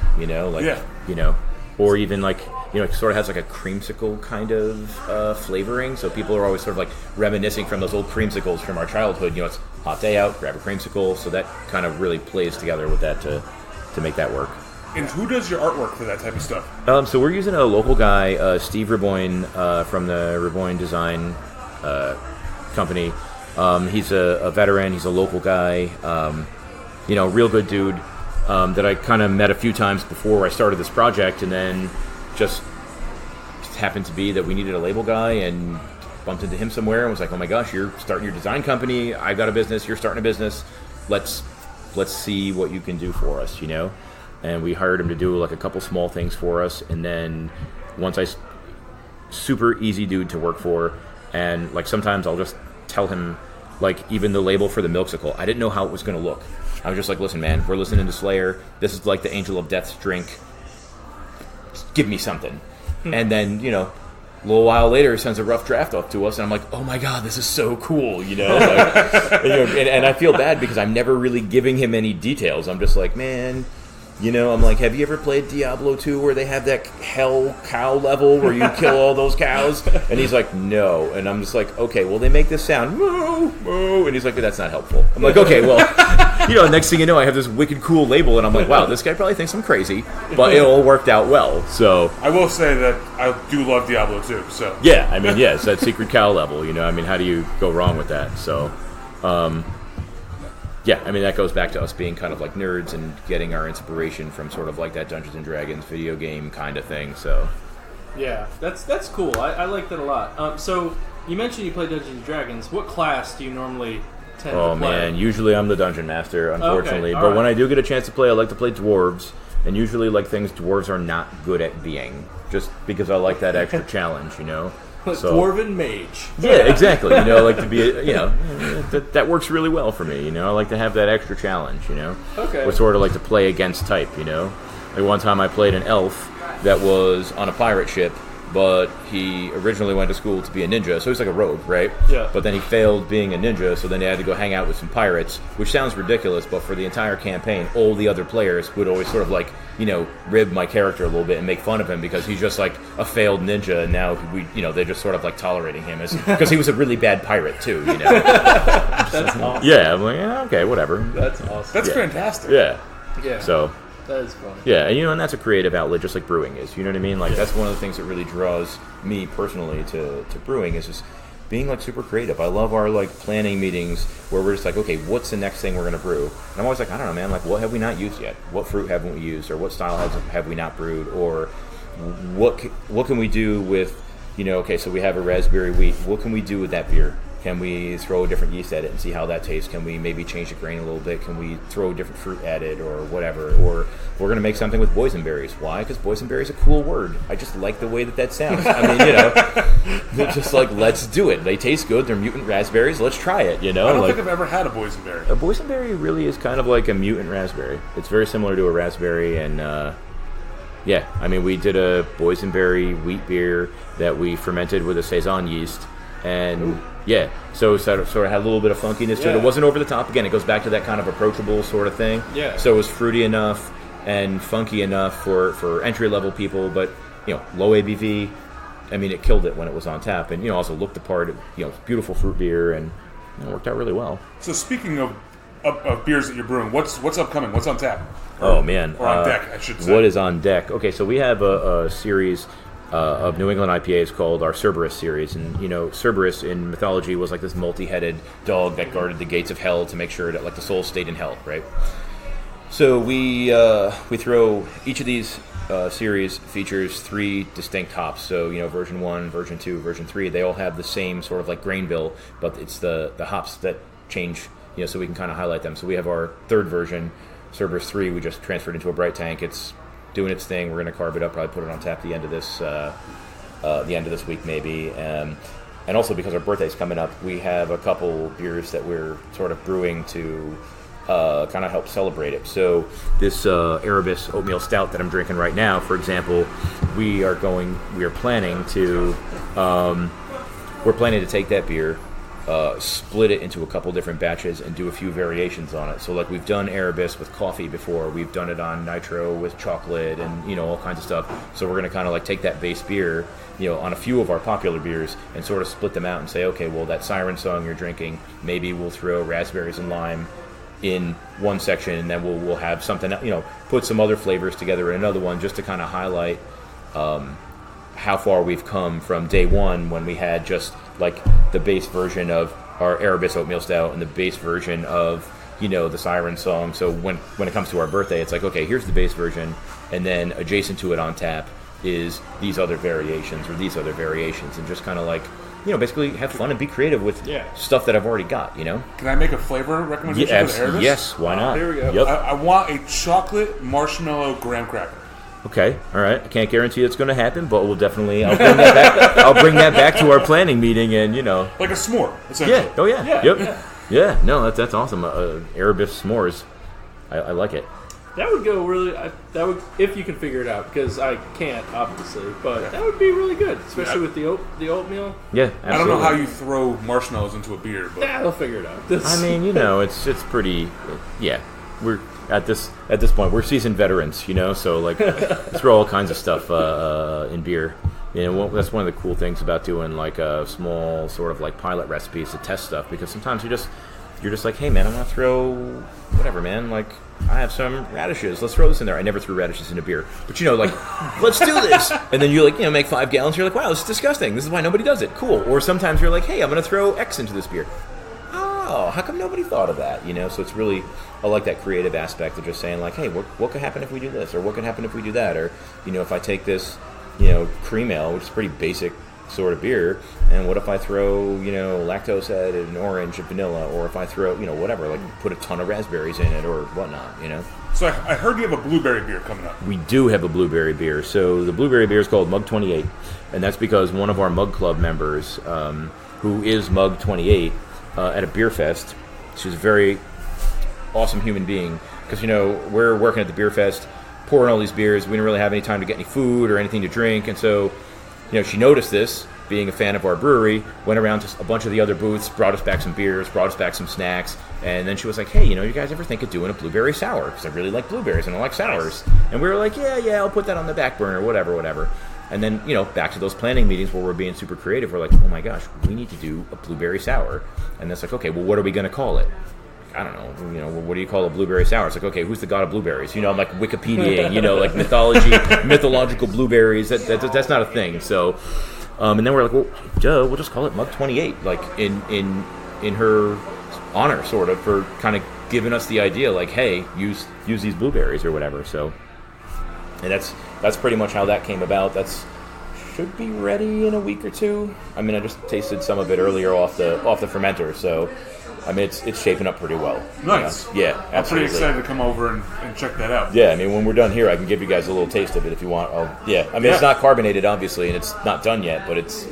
D: Or even like it sort of has like a creamsicle kind of flavoring. So people are always sort of like reminiscing from those old creamsicles from our childhood. It's hot day out, grab a creamsicle. So that kind of really plays together with that to make that work.
B: And who does your artwork for that type of stuff?
D: So we're using a local guy, Steve Reboin, from the Reboin Design company. He's a veteran. He's a local guy. Real good dude that I kind of met a few times before I started this project, and then just happened to be that we needed a label guy, and bumped into him somewhere and was like, oh my gosh, you're starting your design company. I've got a business. You're starting a business. Let's see what you can do for us, And we hired him to do like a couple small things for us, and then super easy dude to work for, and like sometimes I'll just tell him like even the label for the Milksicle, I didn't know how it was going to look. I was just like, listen, man, we're listening to Slayer. This is like the Angel of Death's drink. Just give me something. And then a little while later, he sends a rough draft off to us, and I'm like, oh my god, this is so cool, and I feel bad because I'm never really giving him any details. I'm just like, man. I'm like, have you ever played Diablo 2 where they have that hell cow level where you kill all those cows? And he's like, no. And I'm just like, okay, well, they make this sound, moo, moo. And he's like, that's not helpful. I'm like, okay, well, next thing you know, I have this wicked cool label, and I'm like, wow, this guy probably thinks I'm crazy, but it all worked out well. So
B: I will say that I do love Diablo 2, so.
D: Yeah, I mean, it's that secret cow level, I mean, how do you go wrong with that? So, yeah, I mean, that goes back to us being kind of like nerds and getting our inspiration from sort of like that Dungeons & Dragons video game kind of thing, so.
A: Yeah, that's cool. I like that a lot. So, you mentioned you play Dungeons & Dragons. What class do you normally tend to play?
D: Oh, man, usually I'm the Dungeon Master, unfortunately.
A: Okay,
D: but
A: right.
D: When I do get a chance to play, I like to play Dwarves, and usually like things dwarves are not good at being, just because I like that extra challenge,
A: So, Dwarven mage.
D: Yeah, exactly. Like to be, that works really well for me. I like to have that extra challenge.
A: Okay.
D: Or sort of like to play against type. Like one time I played an elf that was on a pirate ship, but he originally went to school to be a ninja, so he's like a rogue, right?
A: Yeah.
D: But then he failed being a ninja, so then he had to go hang out with some pirates, which sounds ridiculous, but for the entire campaign, all the other players would always sort of like, rib my character a little bit and make fun of him because he's just like a failed ninja, and now they're just sort of like tolerating him because he was a really bad pirate too,
A: That's awesome.
D: Yeah, I'm like, okay, whatever.
A: That's awesome.
B: That's fantastic.
D: Yeah.
A: Yeah.
D: So.
A: That is fun.
D: Yeah, and that's a creative outlet, just like brewing is. You know what I mean? Like that's one of the things that really draws me personally to brewing is just being like super creative. I love our like planning meetings where we're just like, okay, what's the next thing we're gonna brew? And I'm always like, I don't know, man. Like, what have we not used yet? What fruit haven't we used, or what style have we not brewed, or what can we do with, okay, so we have a raspberry wheat. What can we do with that beer? Can we throw a different yeast at it and see how that tastes? Can we maybe change the grain a little bit? Can we throw a different fruit at it or whatever? Or we're going to make something with boysenberries. Why? Because boysenberry is a cool word. I just like the way that sounds. I mean, they're just like, let's do it. They taste good. They're mutant raspberries. Let's try it,
B: I don't think I've ever had a boysenberry.
D: A boysenberry really is kind of like a mutant raspberry. It's very similar to a raspberry, and yeah, I mean, we did a boysenberry wheat beer that we fermented with a saison yeast, and ooh. Yeah, so it sort of had a little bit of funkiness to it. It wasn't over the top. Again, it goes back to that kind of approachable sort of thing.
A: Yeah.
D: So it was fruity enough and funky enough for entry-level people, but, low ABV. I mean, it killed it when it was on tap, and, also looked the part. Beautiful fruit beer, and it worked out really well.
B: So speaking of beers that you're brewing, what's upcoming? What's on tap?
D: Oh, man.
B: Or on deck, I should say.
D: What is on deck? Okay, so we have a series of New England IPAs called our Cerberus series. And, Cerberus in mythology was like this multi-headed dog that guarded the gates of hell to make sure that like the soul stayed in hell, right? So we throw each of these series features 3 distinct hops. So, version 1, version 2, version 3, they all have the same sort of like grain bill, but it's the hops that change, so we can kind of highlight them. So we have our third version, Cerberus 3, we just transferred into a bright tank. It's doing its thing. We're going to carb it up, probably put it on tap the end of this week maybe. And also because our birthday's coming up, we have a couple beers that we're sort of brewing to kind of help celebrate it. So this Erebus oatmeal stout that I'm drinking right now, for example, we are planning to take that beer, split it into a couple different batches and do a few variations on it. So like we've done Erebus with coffee before, we've done it on nitro with chocolate and all kinds of stuff. So we're going to kind of like take that base beer, on a few of our popular beers and sort of split them out and say, okay, well that Siren Song you're drinking, maybe we'll throw raspberries and lime in one section, and then we'll have something, put some other flavors together in another one, just to kind of highlight how far we've come from day one when we had just like the base version of our Erebus oatmeal stout and the base version of the Siren Song. So when it comes to our birthday, it's like, okay, here's the base version, and then adjacent to it on tap is these other variations, and just kind of like basically have fun and be creative with stuff that I've already got.
B: Can I make a flavor recommendation for the Erebus?
D: Yes, why not?
B: Here we go.
D: Yep.
B: I want a chocolate marshmallow graham cracker.
D: Okay, all right. I can't guarantee it's going to happen, but we'll definitely. I'll bring that back. I'll bring that back to our planning meeting, and
B: like a s'more, essentially.
D: Yeah. Oh yeah. Yep. Yeah. No, that's awesome. Erebus s'mores. I like it.
A: That would go really. That would, if you can figure it out, because I can't obviously, but that would be really good, especially with the oatmeal.
D: Yeah, absolutely.
B: I don't know how you throw marshmallows into a beer, but
A: they'll figure it out.
D: I mean, it's pretty. Yeah, we're at this point we're seasoned veterans, so like throw all kinds of stuff in beer. That's one of the cool things about doing like a small sort of like pilot recipes to test stuff, because sometimes you're just like, hey man, I'm gonna throw whatever, man, like I have some radishes, let's throw this in there. I never threw radishes in a beer, but like let's do this, and then you make 5 gallons, you're like, wow, this is disgusting, this is why nobody does it, cool. Or sometimes you're like, hey, I'm gonna throw X into this beer. Oh, how come nobody thought of that? So it's really, I like that creative aspect of just saying like, hey, what could happen if we do this, or what could happen if we do that, or if I take this cream ale, which is pretty basic sort of beer, and what if I throw lactose added, an orange, a vanilla, or if I throw whatever, like put a ton of raspberries in it or whatnot.
B: So I heard you have a blueberry beer coming up.
D: We do have a blueberry beer. So the blueberry beer is called Mug 28, and that's because one of our Mug Club members, who is Mug 28, at a beer fest, she's a very awesome human being, because we're working at the beer fest, pouring all these beers. We didn't really have any time to get any food or anything to drink, and so she noticed this, being a fan of our brewery, went around to a bunch of the other booths, brought us back some beers, brought us back some snacks, and then she was like, hey, you guys ever think of doing a blueberry sour? Because I really like blueberries and I like sours. And we were like, yeah, I'll put that on the back burner, whatever. And then, back to those planning meetings where we're being super creative, we're like, oh my gosh, we need to do a blueberry sour. And that's like, okay, well, what are we going to call it? I don't know, what do you call a blueberry sour? It's like, okay, who's the god of blueberries? I'm like Wikipediaing, like mythological blueberries. That's not a thing. So, and then we're like, well, we'll just call it Mug 28, like in her honor, sort of, for kind of giving us the idea, like, hey, use these blueberries or whatever. So, and that's pretty much how that came about. That's should be ready in a week or two. I mean, I just tasted some of it earlier off the fermenter, so. I mean, it's shaping up pretty well.
B: Nice.
D: Yeah, absolutely.
B: I'm pretty excited to come over and check that out.
D: Yeah, I mean, when we're done here, I can give you guys a little taste of it if you want. It's not carbonated, obviously, and it's not done yet, but it's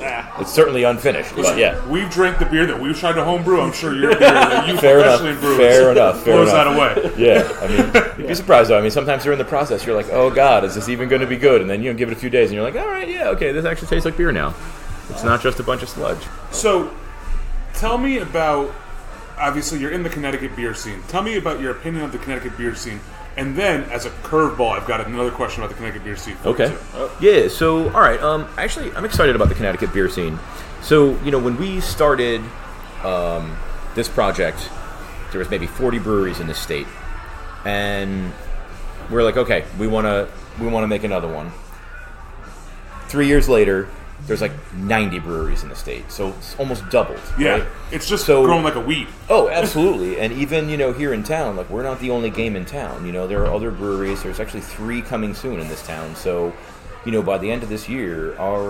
D: certainly unfinished. But yeah,
B: we've drank the beer that we've tried to homebrew. I'm sure your beer that you
D: fair
B: professionally
D: enough.
B: brew
D: Fair enough.
B: blows that away.
D: Yeah, I mean, you'd be surprised though. I mean, sometimes during the process, you're like, oh God, is this even going to be good? And then you give it a few days, and you're like, all right, yeah, okay, this actually tastes like beer now. It's not just a bunch of sludge.
B: So, tell me about. Obviously, you're in the Connecticut beer scene. Tell me about your opinion of the Connecticut beer scene. And then, as a curveball, I've got another question about the Connecticut beer scene.
D: Okay. Yeah, so, all right. Actually, I'm excited about the Connecticut beer scene. So, when we started this project, there was maybe 40 breweries in this state. And we're like, okay, we want to make another one. 3 years later, there's like 90 breweries in the state, so it's almost doubled.
B: Yeah,
D: right?
B: It's just growing like a weed.
D: Oh, absolutely. And even, here in town, like, we're not the only game in town. There are other breweries. There's actually 3 coming soon in this town. So, by the end of this year, our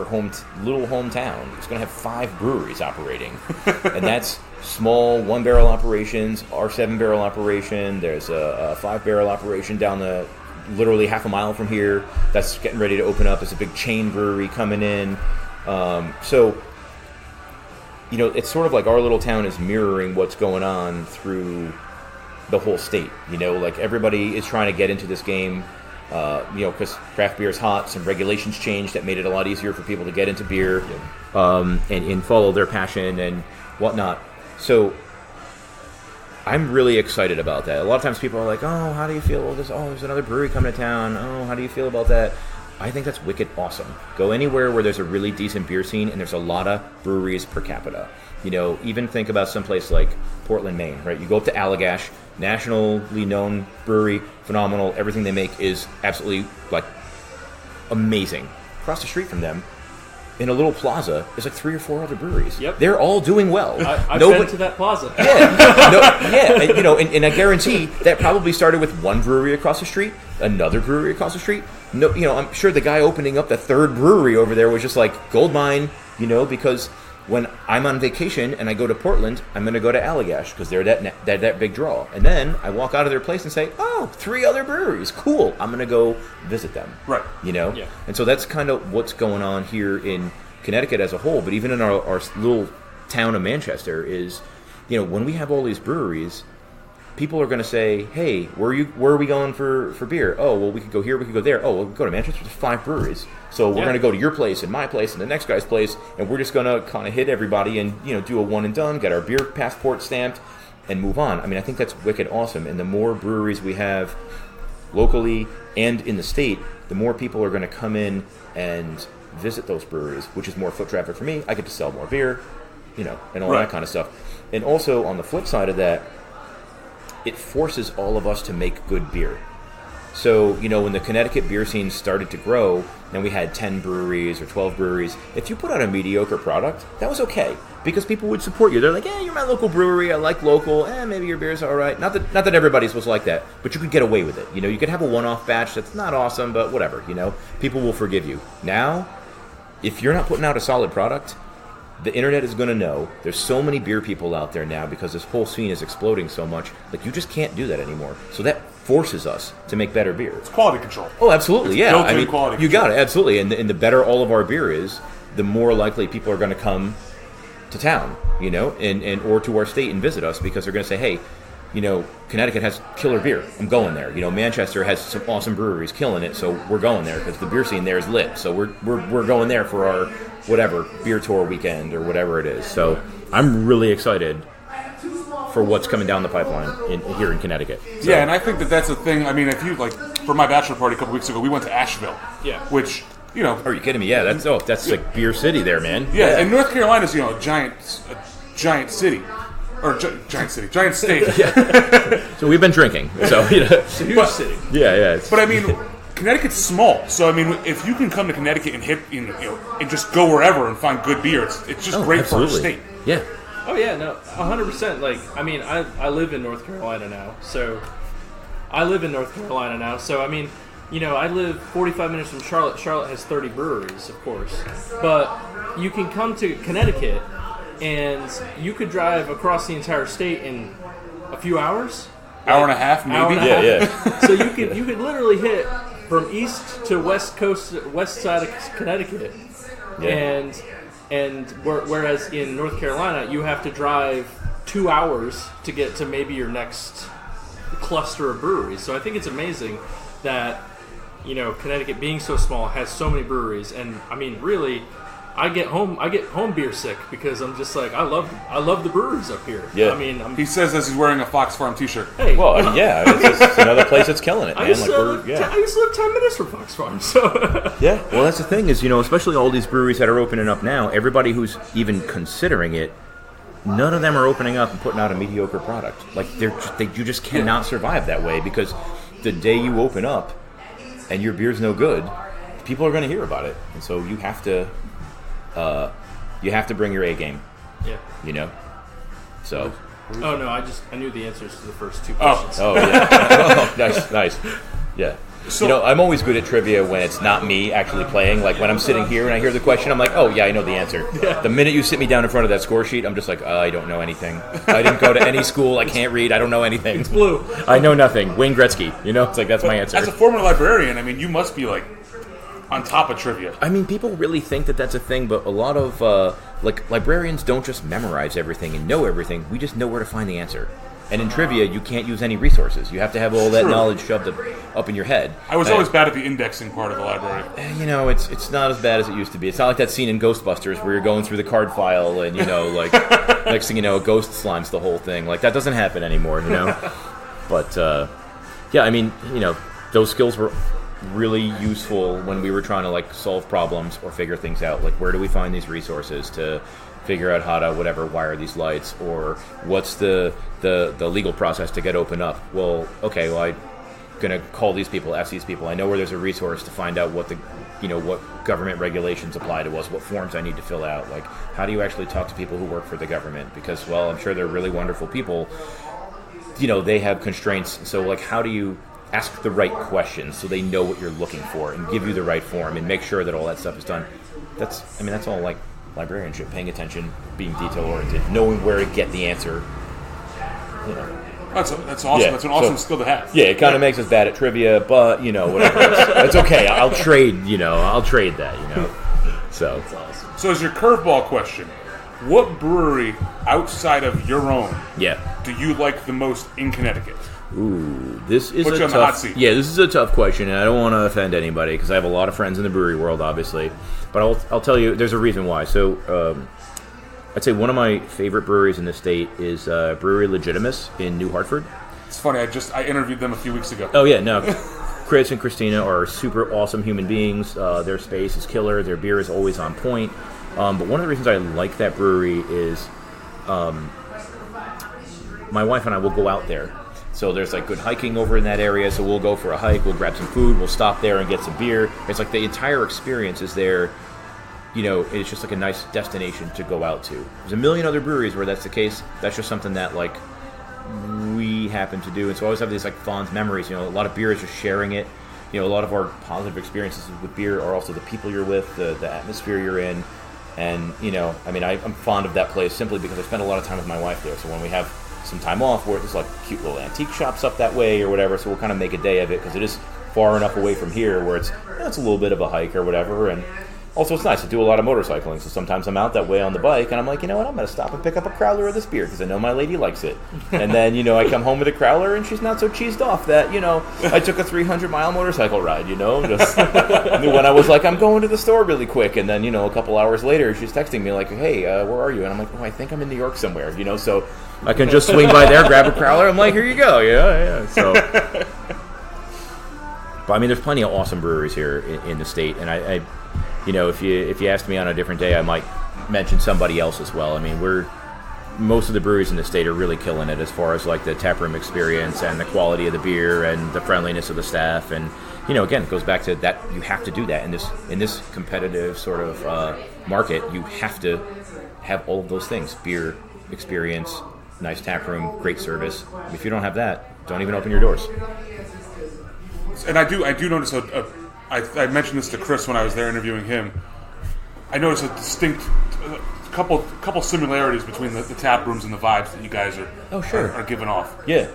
D: little hometown is going to have 5 breweries operating. And that's small 1-barrel operations, our 7-barrel operation. There's a 5-barrel operation down the literally half a mile from here that's getting ready to open up. There's a big chain brewery coming in. So, it's sort of like our little town is mirroring what's going on through the whole state. Like, everybody is trying to get into this game, because craft beer is hot. Some regulations changed that made it a lot easier for people to get into beer, and follow their passion and whatnot. So, I'm really excited about that. A lot of times people are like, oh, how do you feel about this? Oh, there's another brewery coming to town. Oh, how do you feel about that? I think that's wicked awesome. Go anywhere where there's a really decent beer scene and there's a lot of breweries per capita. Even think about someplace like Portland, Maine, right? You go up to Allagash, nationally known brewery, phenomenal. Everything they make is absolutely, amazing. Across the street from them, in a little plaza, there's like 3 or 4 other breweries.
A: Yep.
D: They're all doing well.
A: I've been to that plaza.
D: And I guarantee that probably started with one brewery across the street, another brewery across the street. No, I'm sure the guy opening up the 3rd brewery over there was just like gold mine, because when I'm on vacation and I go to Portland, I'm going to go to Allagash because they're that big draw. And then I walk out of their place and say, oh, 3 other breweries. Cool. I'm going to go visit them.
B: Right.
A: Yeah.
D: And so that's kind of what's going on here in Connecticut as a whole. But even in our little town of Manchester is, when we have all these breweries, people are going to say, hey, where are we going for beer? Oh, well, we could go here, we could go there. Oh, well, we go to Manchester, there's 5 breweries. So we're going to go to your place and my place and the next guy's place, and we're just going to kind of hit everybody and, do a one and done, get our beer passport stamped, and move on. I mean, I think that's wicked awesome. And the more breweries we have locally and in the state, the more people are going to come in and visit those breweries, which is more foot traffic for me. I get to sell more beer, and all that kind of stuff. And also, on the flip side of that, it forces all of us to make good beer. So, when the Connecticut beer scene started to grow, and we had 10 breweries or 12 breweries, if you put out a mediocre product, that was okay, because people would support you. They're like, you're my local brewery, I like local, maybe your beer's all right. Not that everybody's was like that, but you could get away with it. You could have a one-off batch that's not awesome, but whatever, people will forgive you. Now, if you're not putting out a solid product, the internet is going to know. There's so many beer people out there now because this whole scene is exploding so much. Like, you just can't do that anymore. So that forces us to make better beer.
B: It's quality control.
D: Oh, absolutely, yeah.
B: Built-in quality
D: you
B: control.
D: got it, absolutely. And the better all of our beer is, the more likely people are going to come to town, and or to our state and visit us, because they're going to say, hey, Connecticut has killer beer. I'm going there. Manchester has some awesome breweries killing it, so we're going there because the beer scene there is lit. So we're going there for our whatever beer tour weekend or whatever it is. So I'm really excited for what's coming down the pipeline here in Connecticut. So.
B: Yeah, and I think that's a thing. I mean, if you for my bachelor party a couple weeks ago, we went to Asheville.
A: Yeah.
B: Which,
D: Are you kidding me? Yeah, that's like beer city there, man.
B: Yeah, and North Carolina's a giant city. Or giant state.
D: So we've been drinking. So
A: it's a huge city.
D: Yeah.
B: But I mean, Connecticut's small. So I mean, if you can come to Connecticut and and just go wherever and find good beer, it's just great for a state.
D: Yeah.
A: Oh yeah, no, 100%. Like, I mean, I live in North Carolina now, so I mean, I live 45 minutes from Charlotte. Charlotte has 30 breweries, of course, but you can come to Connecticut. And you could drive across the entire state in a few hours.
B: Hour and a half, maybe.
D: Yeah.
A: So you could literally hit from east to west side of Connecticut. Yeah. And whereas in North Carolina, you have to drive 2 hours to get to maybe your next cluster of breweries. So I think it's amazing that Connecticut, being so small, has so many breweries. And I mean, really, I get home beer sick because I'm just like, I love the breweries up here.
D: Yeah.
A: I mean,
B: he says as he's wearing a Fox Farm t-shirt.
A: Hey,
D: well, it's another place that's killing it, man.
A: I used to live 10 minutes from Fox Farm, so
D: yeah. Well, that's the thing is, especially all these breweries that are opening up now, everybody who's even considering it, none of them are opening up and putting out a mediocre product. Like you just cannot survive that way, because the day you open up and your beer's no good, people are going to hear about it, and so you have to bring your A game.
A: Yeah.
D: So.
A: Oh no! I knew the answers to the first two questions.
D: Oh yeah. Nice. Yeah.
B: So,
D: I'm always good at trivia when it's not me actually playing. Like when I'm sitting here and I hear the question, I'm like, oh yeah, I know the answer.
A: Yeah.
D: The minute you sit me down in front of that score sheet, I'm just like, I don't know anything. I didn't go to any school. I can't read. I don't know anything.
A: It's blue.
D: I know nothing. Wayne Gretzky. It's like that's my answer.
B: As a former librarian, I mean, you must be like on top of trivia.
D: I mean, people really think that that's a thing, but a lot of librarians don't just memorize everything and know everything. We just know where to find the answer. And in trivia, you can't use any resources. You have to have all that knowledge shoved up in your head.
B: I was always bad at the indexing part of the library.
D: It's not as bad as it used to be. It's not like that scene in Ghostbusters where you're going through the card file and, like, next thing you know, a ghost slimes the whole thing. Like, that doesn't happen anymore, But, yeah, I mean, those skills were really useful when we were trying to, like, solve problems or figure things out. Like, where do we find these resources to figure out how to wire these lights, or what's the legal process to get open up? Well, okay, I'm gonna call these people, ask these people. I know where there's a resource to find out what what government regulations apply to us, what forms I need to fill out. Like, how do you actually talk to people who work for the government? Because, well, I'm sure they're really wonderful people. They have constraints. So, like, how do you ask the right questions so they know what you're looking for and give you the right form and make sure that all that stuff is done? That's all, like, librarianship, paying attention, being detail-oriented, knowing where to get the answer.
B: That's awesome.
D: Yeah,
B: that's an awesome skill to have.
D: Yeah, it kind of makes us bad at trivia, but, whatever. It's okay. I'll trade that, So.
A: That's awesome.
B: So as your curveball question, what brewery outside of your own do you like the most in Connecticut?
D: Ooh, this is
B: Put you on the hot seat.
D: Yeah, this is a tough question, and I don't want to offend anybody because I have a lot of friends in the brewery world, obviously. But I'll tell you, there's a reason why. So, I'd say one of my favorite breweries in the state is Brewery Legitimus in New Hartford.
B: It's funny. I interviewed them a few weeks ago.
D: Oh yeah, no. Chris and Christina are super awesome human beings. Their space is killer. Their beer is always on point. But one of the reasons I like that brewery is my wife and I will go out there. So there's like good hiking over in that area, so we'll go for a hike, we'll grab some food, we'll stop there and get some beer. It's like the entire experience is there, it's just like a nice destination to go out to. There's a million other breweries where that's the case. That's just something that like we happen to do. And so I always have these like fond memories, a lot of beer is just sharing it. A lot of our positive experiences with beer are also the people you're with, the atmosphere you're in. And, I'm fond of that place simply because I spend a lot of time with my wife there. So when we have some time off, where there's like cute little antique shops up that way or whatever, so we'll kind of make a day of it because it is far enough away from here where it's a little bit of a hike or whatever, and Also, it's nice. I do a lot of motorcycling, so sometimes I'm out that way on the bike, and I'm like, you know what, I'm going to stop and pick up a crowler of this beer, because I know my lady likes it. And then, I come home with a crowler, and she's not so cheesed off that, I took a 300-mile motorcycle ride, just when I was like, I'm going to the store really quick, and then, a couple hours later, she's texting me like, hey, where are you? And I'm like, I think I'm in New York somewhere, so I can just swing by there, grab a crowler, I'm like, here you go, yeah, so... But, I mean, there's plenty of awesome breweries here in the state, and I if you asked me on a different day, I might mention somebody else as well. I mean, most of the breweries in the state are really killing it as far as like the taproom experience and the quality of the beer and the friendliness of the staff. And again, it goes back to that. You have to do that in this competitive sort of market. You have to have all of those things: beer, experience, nice taproom, great service. If you don't have that, don't even open your doors.
B: And I do notice I mentioned this to Chris when I was there interviewing him. I noticed a distinct couple similarities between the tap rooms and the vibes that you guys are giving off.
D: Yeah.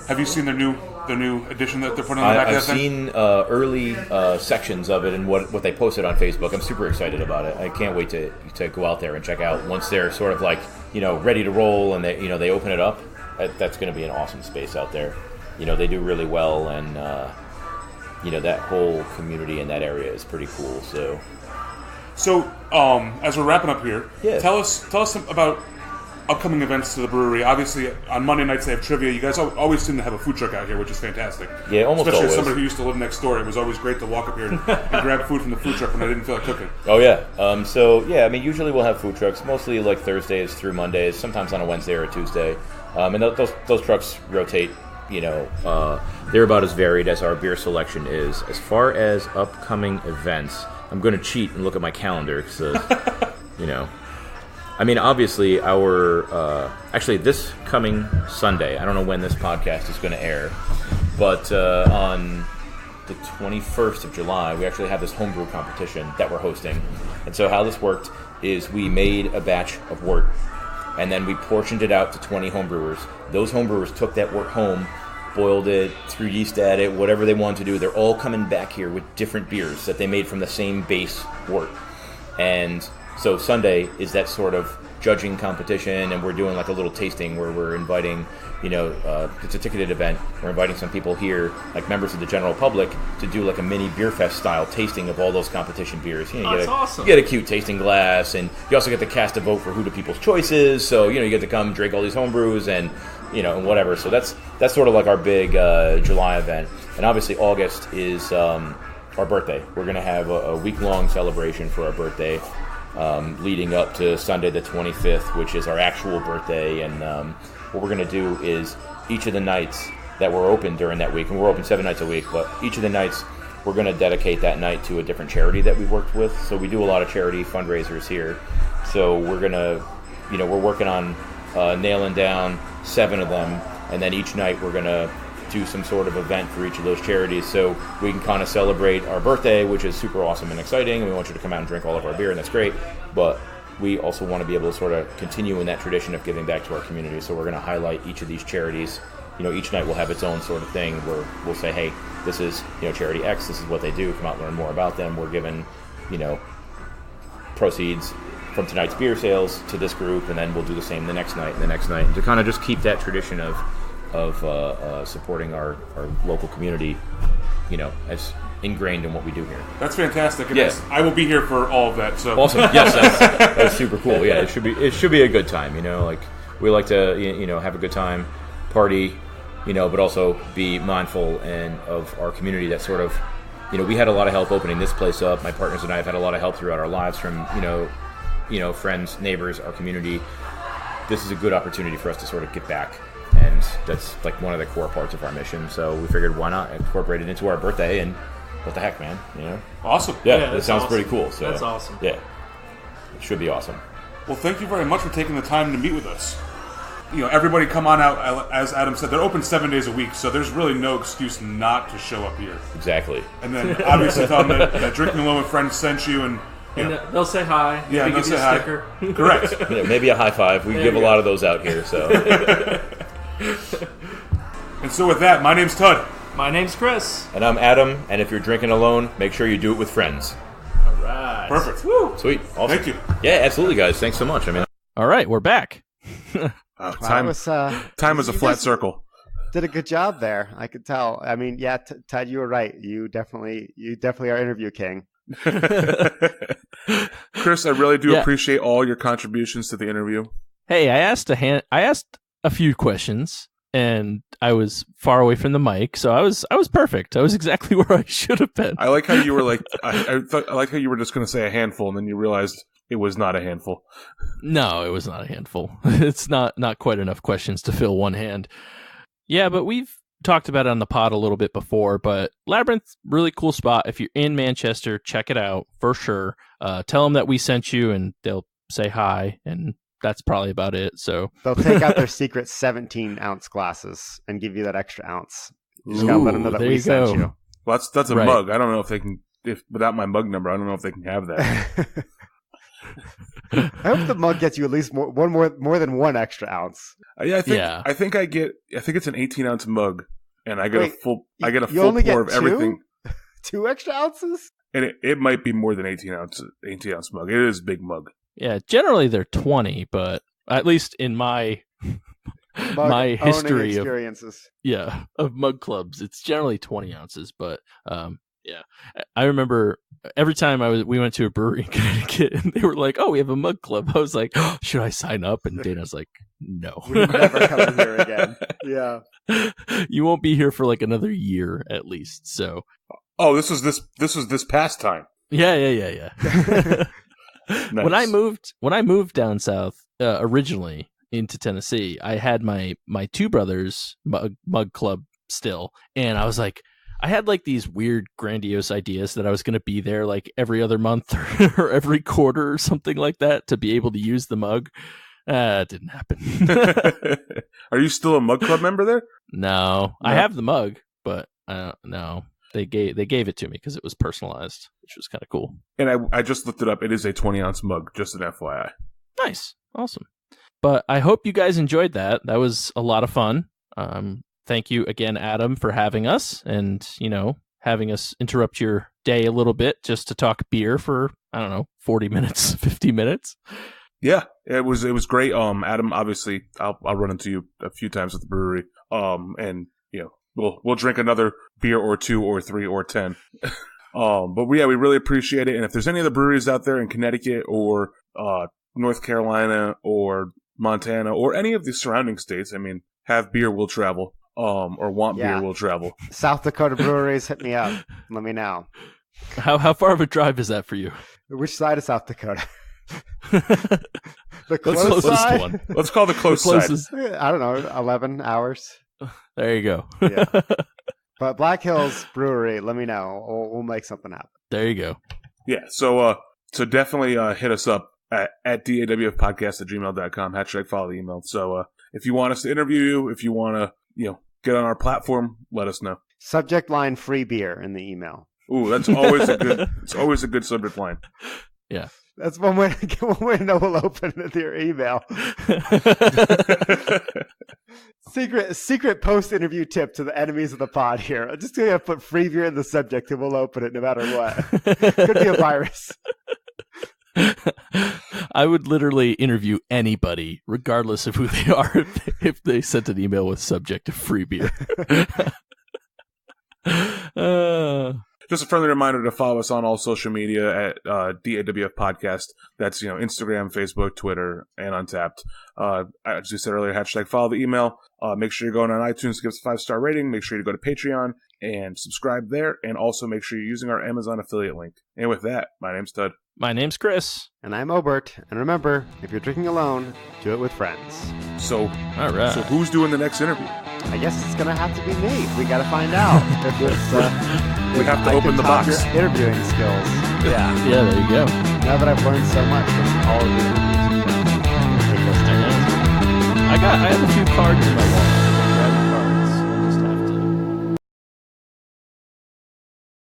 B: Have you seen their new edition that they're putting on the back of that thing?
D: I've seen early sections of it and what they posted on Facebook. I'm super excited about it. I can't wait to go out there and check out once they're sort of like ready to roll and they open it up. That's going to be an awesome space out there. They do really well, and that whole community in that area is pretty cool.
B: So as we're wrapping up here, tell us about upcoming events to the brewery. Obviously, on Monday nights they have trivia. You guys always seem to have a food truck out here, which is fantastic.
D: Yeah, almost
B: especially
D: always.
B: As somebody who used to live next door, it was always great to walk up here and grab food from the food truck when I didn't feel like cooking.
D: Oh yeah. I mean, usually we'll have food trucks, mostly like Thursdays through Mondays, sometimes on a Wednesday or a Tuesday, and those trucks rotate. They're about as varied as our beer selection is. As far as upcoming events, I'm going to cheat and look at my calendar because, I mean, obviously actually this coming Sunday, I don't know when this podcast is going to air, but on the 21st of July, we actually have this homebrew competition that we're hosting. And so how this worked is we made a batch of wort, and then we portioned it out to 20 homebrewers. Those homebrewers took that wort home, boiled it, threw yeast at it, whatever they wanted to do. They're all coming back here with different beers that they made from the same base wort. And so Sunday is that sort of judging competition, and we're doing like a little tasting where we're inviting, it's a ticketed event. We're inviting some people here, like members of the general public, to do like a mini beer fest style tasting of all those competition beers.
A: That's awesome.
D: You get a cute tasting glass, and you also get to cast a vote for who the people's choice is. So you get to come drink all these home brews and and whatever. So that's sort of like our big July event. And obviously August is our birthday. We're going to have a week-long celebration for our birthday, leading up to Sunday the 25th, which is our actual birthday. And what we're going to do is each of the nights that we're open during that week, and we're open 7 nights a week, but each of the nights we're going to dedicate that night to a different charity that we've worked with. So we do a lot of charity fundraisers here. So we're going to, we're working on nailing down 7 of them, and then each night we're going to do some sort of event for each of those charities so we can kind of celebrate our birthday, which is super awesome and exciting, and we want you to come out and drink all of our beer, and that's great, but we also want to be able to sort of continue in that tradition of giving back to our community. So we're going to highlight each of these charities. Each night we'll have its own sort of thing where we'll say, hey, this is charity X, this is what they do, come out and learn more about them. We're giving proceeds from tonight's beer sales to this group, and then we'll do the same the next night and the next night, to kind of just keep that tradition of supporting our local community, as ingrained in what we do here.
B: That's fantastic. And I will be here for all of that. So
D: awesome. Yes, that's super cool. Yeah, it should be a good time. Like we like to have a good time, party, but also be mindful and of our community. That sort of we had a lot of help opening this place up. My partners and I have had a lot of help throughout our lives from friends, neighbors, our community. This is a good opportunity for us to sort of give back, and that's like one of the core parts of our mission. So we figured, why not incorporate it into our birthday? And what the heck, man?
B: Awesome.
D: Yeah, that sounds pretty cool. So
A: that's awesome.
D: Yeah, it should be awesome.
B: Well, thank you very much for taking the time to meet with us. Everybody come on out. As Adam said, they're open 7 days a week, so there's really no excuse not to show up here.
D: Exactly.
B: And then obviously tell them that Drinking Alone with Friends sent you, and
A: they'll say hi.
B: Yeah,
A: they'll
B: say hi.
A: Sticker.
B: Correct.
D: Maybe a high five. We give a lot of those out here. So.
B: And so with that, my name's Tud.
A: My name's Chris.
D: And I'm Adam. And if you're drinking alone, make sure you do it with friends.
A: All right.
D: guys.
B: Perfect.
D: Woo. Sweet. Awesome.
B: Thank you.
D: Yeah, absolutely, guys. Thanks so much. I mean,
A: All right, we're back.
B: Time is a flat circle.
C: Did a good job there. I could tell. I mean, yeah, Ted, you were right. You definitely are interview king.
B: Chris, I really do appreciate all your contributions to the interview.
A: Hey, I asked a few questions, and I was far away from the mic, so I was perfect. I was exactly where I should have been.
B: I like how you were like, I like how you were just going to say a handful, and then you realized it was not a handful.
A: No, it was not a handful. It's not quite enough questions to fill one hand. Yeah, but we've talked about it on the pod a little bit before, but Labyrinth, really cool spot. If you're in Manchester, check it out for sure. Tell them that we sent you, and they'll say hi, and that's probably about it. So
C: they'll take out their secret 17-ounce glasses and give you that extra ounce. You just gotta let them know that we sent you.
B: Well, that's a mug. I don't know if they can. If without my mug number, I don't know if they can have that.
C: I hope the mug gets you at least more than one extra ounce.
B: I think it's an 18-ounce mug, and I get a full
C: only
B: pour
C: get
B: of everything.
C: 2 extra ounces,
B: and it might be more than 18-ounce mug. It is a big mug.
A: Yeah, generally they're 20, but at least in my history of mug clubs, it's generally 20 ounces. But yeah, I remember every time we went to a brewery in Connecticut, and they were like, "Oh, we have a mug club." I was like, oh, "Should I sign up?" And Dana's like, "No,
C: we're never coming here again." Yeah,
A: you won't be here for like another year at least. So,
B: this was this past time.
A: Yeah.
B: Nice.
A: When I moved down south originally into Tennessee, I had my two brothers mug club still, and I was like, I had like these weird grandiose ideas that I was going to be there like every other month or every quarter or something like that to be able to use the mug. It didn't happen.
B: Are you still a mug club member there?
A: No, I have the mug, but no. They gave it to me because it was personalized, which was kind of cool.
B: And I just looked it up. It is a 20-ounce mug, just an FYI.
A: Nice. Awesome. But I hope you guys enjoyed that. That was a lot of fun. Thank you again, Adam, for having us and, having us interrupt your day a little bit just to talk beer for, 40 minutes, 50 minutes.
B: Yeah, it was great. Adam, obviously, I'll run into you a few times at the brewery. And, We'll drink another beer or 2 or 3 or 10. But we really appreciate it. And if there's any other breweries out there in Connecticut or North Carolina or Montana or any of the surrounding states, have beer, we'll travel. Or want beer, we'll travel.
C: South Dakota breweries, hit me up. Let me know.
A: How far of a drive is that for you?
C: Which side of South Dakota? The
A: closest
C: side?
B: One. Let's call the closest side.
C: I don't know, 11 hours.
A: There you go.
C: Yeah. But Black Hills Brewery, let me know. We'll make something happen.
A: There you go.
B: Yeah, so definitely hit us up at dawfpodcast@gmail.com. # follow the email. So if you want us to interview you, if you want to, get on our platform, let us know.
C: Subject line: free beer in the email.
B: Ooh, that's always it's always a good subject line.
A: Yeah.
C: That's one way to know we'll open it with your email. Secret post-interview tip to the enemies of the pod here. I'm just going to put free beer in the subject and we'll open it no matter what. Could be a virus.
A: I would literally interview anybody, regardless of who they are, if they sent an email with subject of free beer.
B: Just a friendly reminder to follow us on all social media at DAWF Podcast. That's Instagram, Facebook, Twitter, and Untapped. As we said earlier, # follow the email. Make sure you're going on iTunes to give us a 5-star rating. Make sure you go to Patreon and subscribe there. And also make sure you're using our Amazon affiliate link. And with that, my name's Tud.
A: My name's Chris.
C: And I'm Obert. And remember, if you're drinking alone, do it with friends.
B: So,
A: all right.
B: So who's doing the next interview?
C: I guess it's going to have to be me. We got to find out. If it's,
B: we have to open the box.
C: Your interviewing skills. Yeah.
A: Yeah, there you go.
C: Now that I've learned so much from all of your interviews,
A: I have a few cards in my wallet.